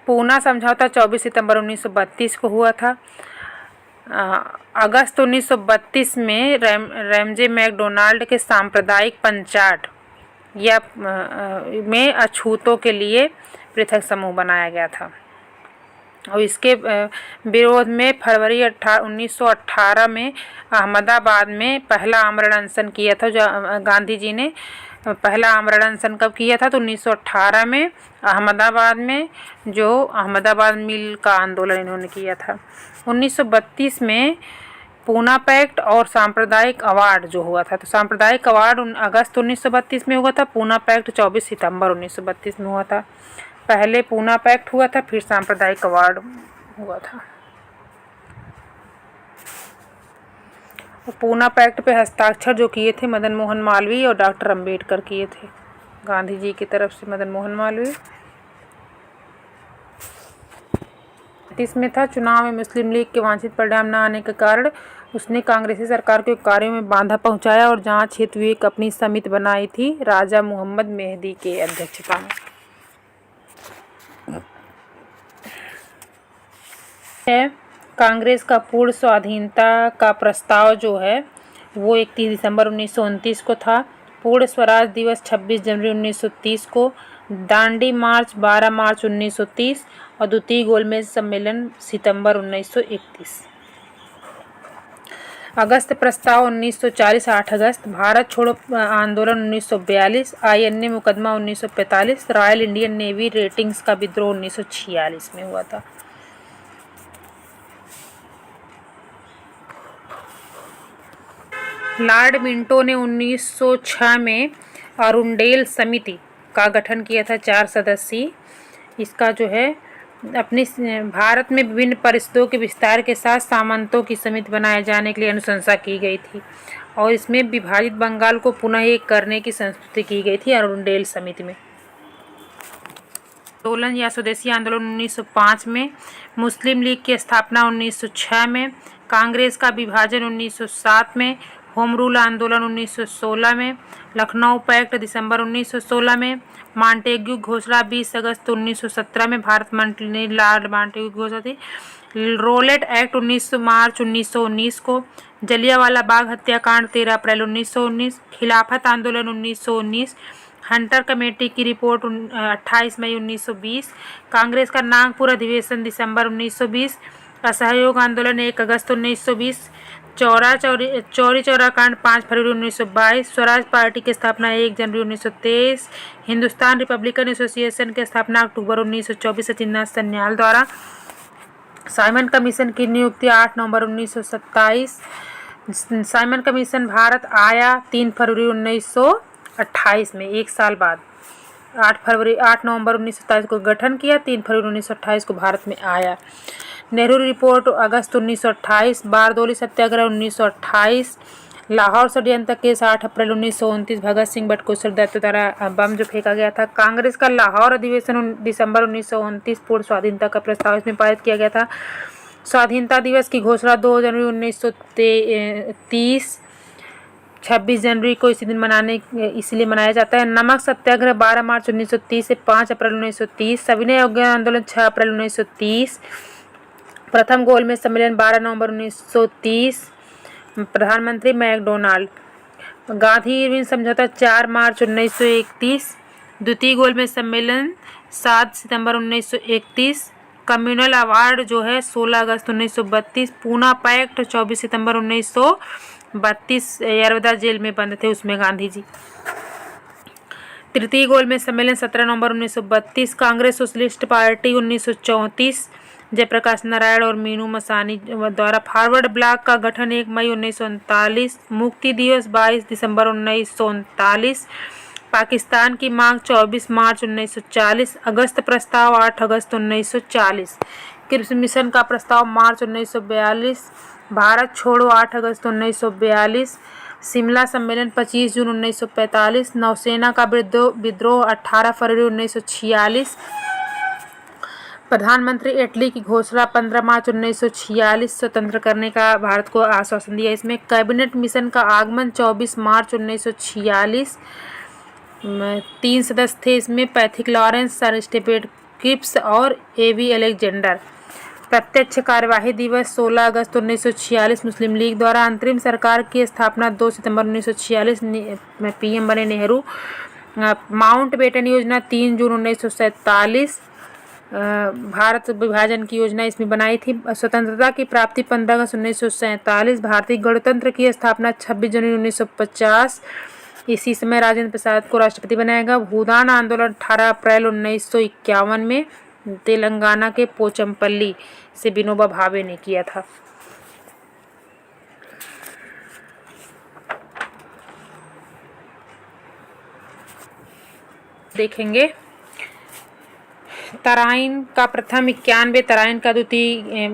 पूना समझौता 24 सितंबर 1932 को हुआ था। अगस्त 1932 में रैमजे मैकडोनाल्ड के सांप्रदायिक पंचायत या में अछूतों के लिए पृथक समूह बनाया गया था और इसके विरोध में फरवरी 1918 में अहमदाबाद में पहला आमरण अनशन किया था। जो गांधी जी ने पहला आमरण अनशन कब किया था? तो 1918 में अहमदाबाद में, जो अहमदाबाद मिल का आंदोलन इन्होंने किया था। 1932 में पूना पैक्ट और सांप्रदायिक अवार्ड जो हुआ था, तो सांप्रदायिक अवार्ड अगस्त 1932 में हुआ था। पूना पैक्ट 24 सितंबर 1932 में हुआ था। पहले पूना पैक्ट हुआ था, फिर सांप्रदायिक अवार्ड हुआ था। पूना पैक्ट पे हस्ताक्षर जो किए थे मदन मोहन मालवीय और डॉक्टर अंबेडकर किए थे, गांधी जी की तरफ से मदन मोहन मालवीय। इसमें था चुनाव में मुस्लिम लीग के वांछित परिणाम न आने के कारण उसने कांग्रेसी सरकार के कार्यों में बाधा पहुंचाया और जांच हेतु एक अपनी समिति बनाई थी राजा मोहम्मद मेहदी के अध्यक्षता में। कांग्रेस का पूर्ण स्वाधीनता का प्रस्ताव जो है वो 31 दिसंबर 1929 को था। पूर्ण स्वराज दिवस 26 जनवरी 1930 को, दांडी मार्च 12 मार्च 1930 और द्वितीय गोलमेज सम्मेलन सितंबर 1931। अगस्त प्रस्ताव 1940 8 अगस्त, भारत छोड़ो आंदोलन 1942, INA मुकदमा 1945, रॉयल इंडियन नेवी रेटिंग्स का विद्रोह 1946 में हुआ था। लॉर्ड मिंटो ने 1906 में अरुंडेल समिति का गठन किया था 4 सदस्यीय। इसका जो है अपनी भारत में विभिन्न परिषदों के विस्तार के साथ सामंतों की समिति बनाए जाने के लिए अनुशंसा की गई थी और इसमें विभाजित बंगाल को पुनः एक करने की संस्तुति की गई थी अरुंडेल समिति में। आंदोलन या स्वदेशी आंदोलन 1905 में, मुस्लिम लीग की स्थापना 1906 में, कांग्रेस का विभाजन 1907 में, होम रूल आंदोलन 1916 में, लखनऊ पैक्ट दिसंबर 1916 में, मांटेग्यू घोषणा 20 अगस्त 1917 में, भारत मंत्री लॉर्ड मांटेग्यू की घोषणा थी, रोलेट एक्ट 19 मार्च 1919 को, जलियांवाला बाग हत्याकांड 13 अप्रैल 1919, खिलाफत आंदोलन 1919, हंटर कमेटी की रिपोर्ट 28 मई 1920, कांग्रेस का नागपुर अधिवेशन दिसंबर 1920, असहयोग आंदोलन 1 अगस्त 1920, चौरी चौरा कांड 5 फरवरी 1922, स्वराज पार्टी की स्थापना 1 जनवरी 1923, हिंदुस्तान रिपब्लिकन एसोसिएशन की स्थापना अक्टूबर 1924 सचिंद्रनाथ सन्याल द्वारा, साइमन कमीशन की नियुक्ति 8 नवंबर 1927, साइमन कमीशन भारत आया 3 फरवरी 1928 में, एक साल बाद 8 नवंबर 1927 को गठन किया, 3 फरवरी 1928 को भारत में आया। नेहरू रिपोर्ट अगस्त 1928, बारदोली सत्याग्रह 1928, लाहौर षड्यंत्र केस 8 अप्रैल 1929, भगत सिंह बटकोसर दत्तों द्वारा बम जो फेंका गया था। कांग्रेस का लाहौर अधिवेशन दिसंबर 1929, पूर्ण स्वाधीनता का प्रस्ताव इसमें पारित किया गया था। स्वाधीनता दिवस की घोषणा 2 जनवरी 1930, 26 जनवरी को इसी दिन इसलिए मनाया जाता है। नमक सत्याग्रह 12 मार्च 1930 से 5 अप्रैल 1930, सविनय अवज्ञा आंदोलन 6 अप्रैल 1930, प्रथम गोलमेज सम्मेलन 12 नवंबर 1930, प्रधानमंत्री मैकडोनाल्ड। गांधी इरविन समझौता 4 मार्च 1931, द्वितीय गोलमेज सम्मेलन 7 सितंबर 1931, कम्युनल अवार्ड जो है 16 अगस्त 1932, पूना पैक्ट 24 सितंबर 1932, यरवदा जेल में बंद थे उसमें गांधी जी। तृतीय गोलमेज सम्मेलन 17 नवंबर 1932, कांग्रेस सोशलिस्ट पार्टी 1934, जयप्रकाश नारायण और मीनू मसानी द्वारा फॉरवर्ड ब्लॉक का गठन 1 मई 1939, मुक्ति दिवस 22 दिसंबर 1939, पाकिस्तान की मांग 24 मार्च 1940, अगस्त प्रस्ताव 8 अगस्त 1940, क्रिप्स मिशन का प्रस्ताव मार्च 1942, भारत छोड़ो 8 अगस्त 1942, शिमला सम्मेलन 25 जून 1945, नौसेना का विद्रोह 18 फरवरी 1946, प्रधानमंत्री इटली की घोषणा 15 मार्च 1946, स्वतंत्र करने का भारत को आश्वासन दिया। इसमें कैबिनेट मिशन का आगमन 24 मार्च 1946, 3 सदस्य थे इसमें, Pethick Lawrence, sir Stephen Cripps और एवी अलेक्जेंडर। प्रत्यक्ष कार्यवाही दिवस 16 अगस्त 1946, मुस्लिम लीग द्वारा अंतरिम सरकार की स्थापना 2 सितंबर 1946 में पीएम बने नेहरू। माउंट बेटन योजना 3 जून 1947, भारत विभाजन की योजना इसमें बनाई थी। स्वतंत्रता की प्राप्ति 15 अगस्त 1947, भारतीय गणतंत्र की स्थापना 26 जनवरी 1950, इसी समय राजेंद्र प्रसाद को राष्ट्रपति बनाया गया। भूदान आंदोलन 18 अप्रैल 1951 में तेलंगाना के पोचमपल्ली से विनोबा भावे ने किया था। देखेंगे तराइन का प्रथम 91, तराइन का द्वितीय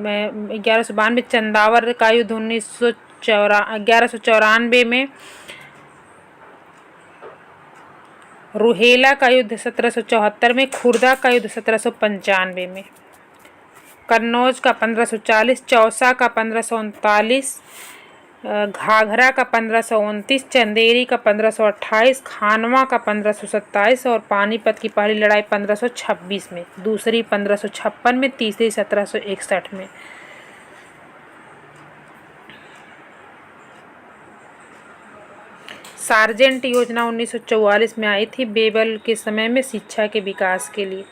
1192, चंदावर का युद्ध 1194 में, रुहेला का युद्ध 1774 में, खुर्दा का युद्ध 1795 में, कन्नौज का 1540, चौसा का 1539, घाघरा का 1529, चंदेरी का 1528, खानवा का 1527 और पानीपत की पहली लड़ाई 1526 में, दूसरी 1556 में, तीसरी 1761 में। सार्जेंट योजना 1944 में आई थी, बेबल के समय में शिक्षा के विकास के लिए।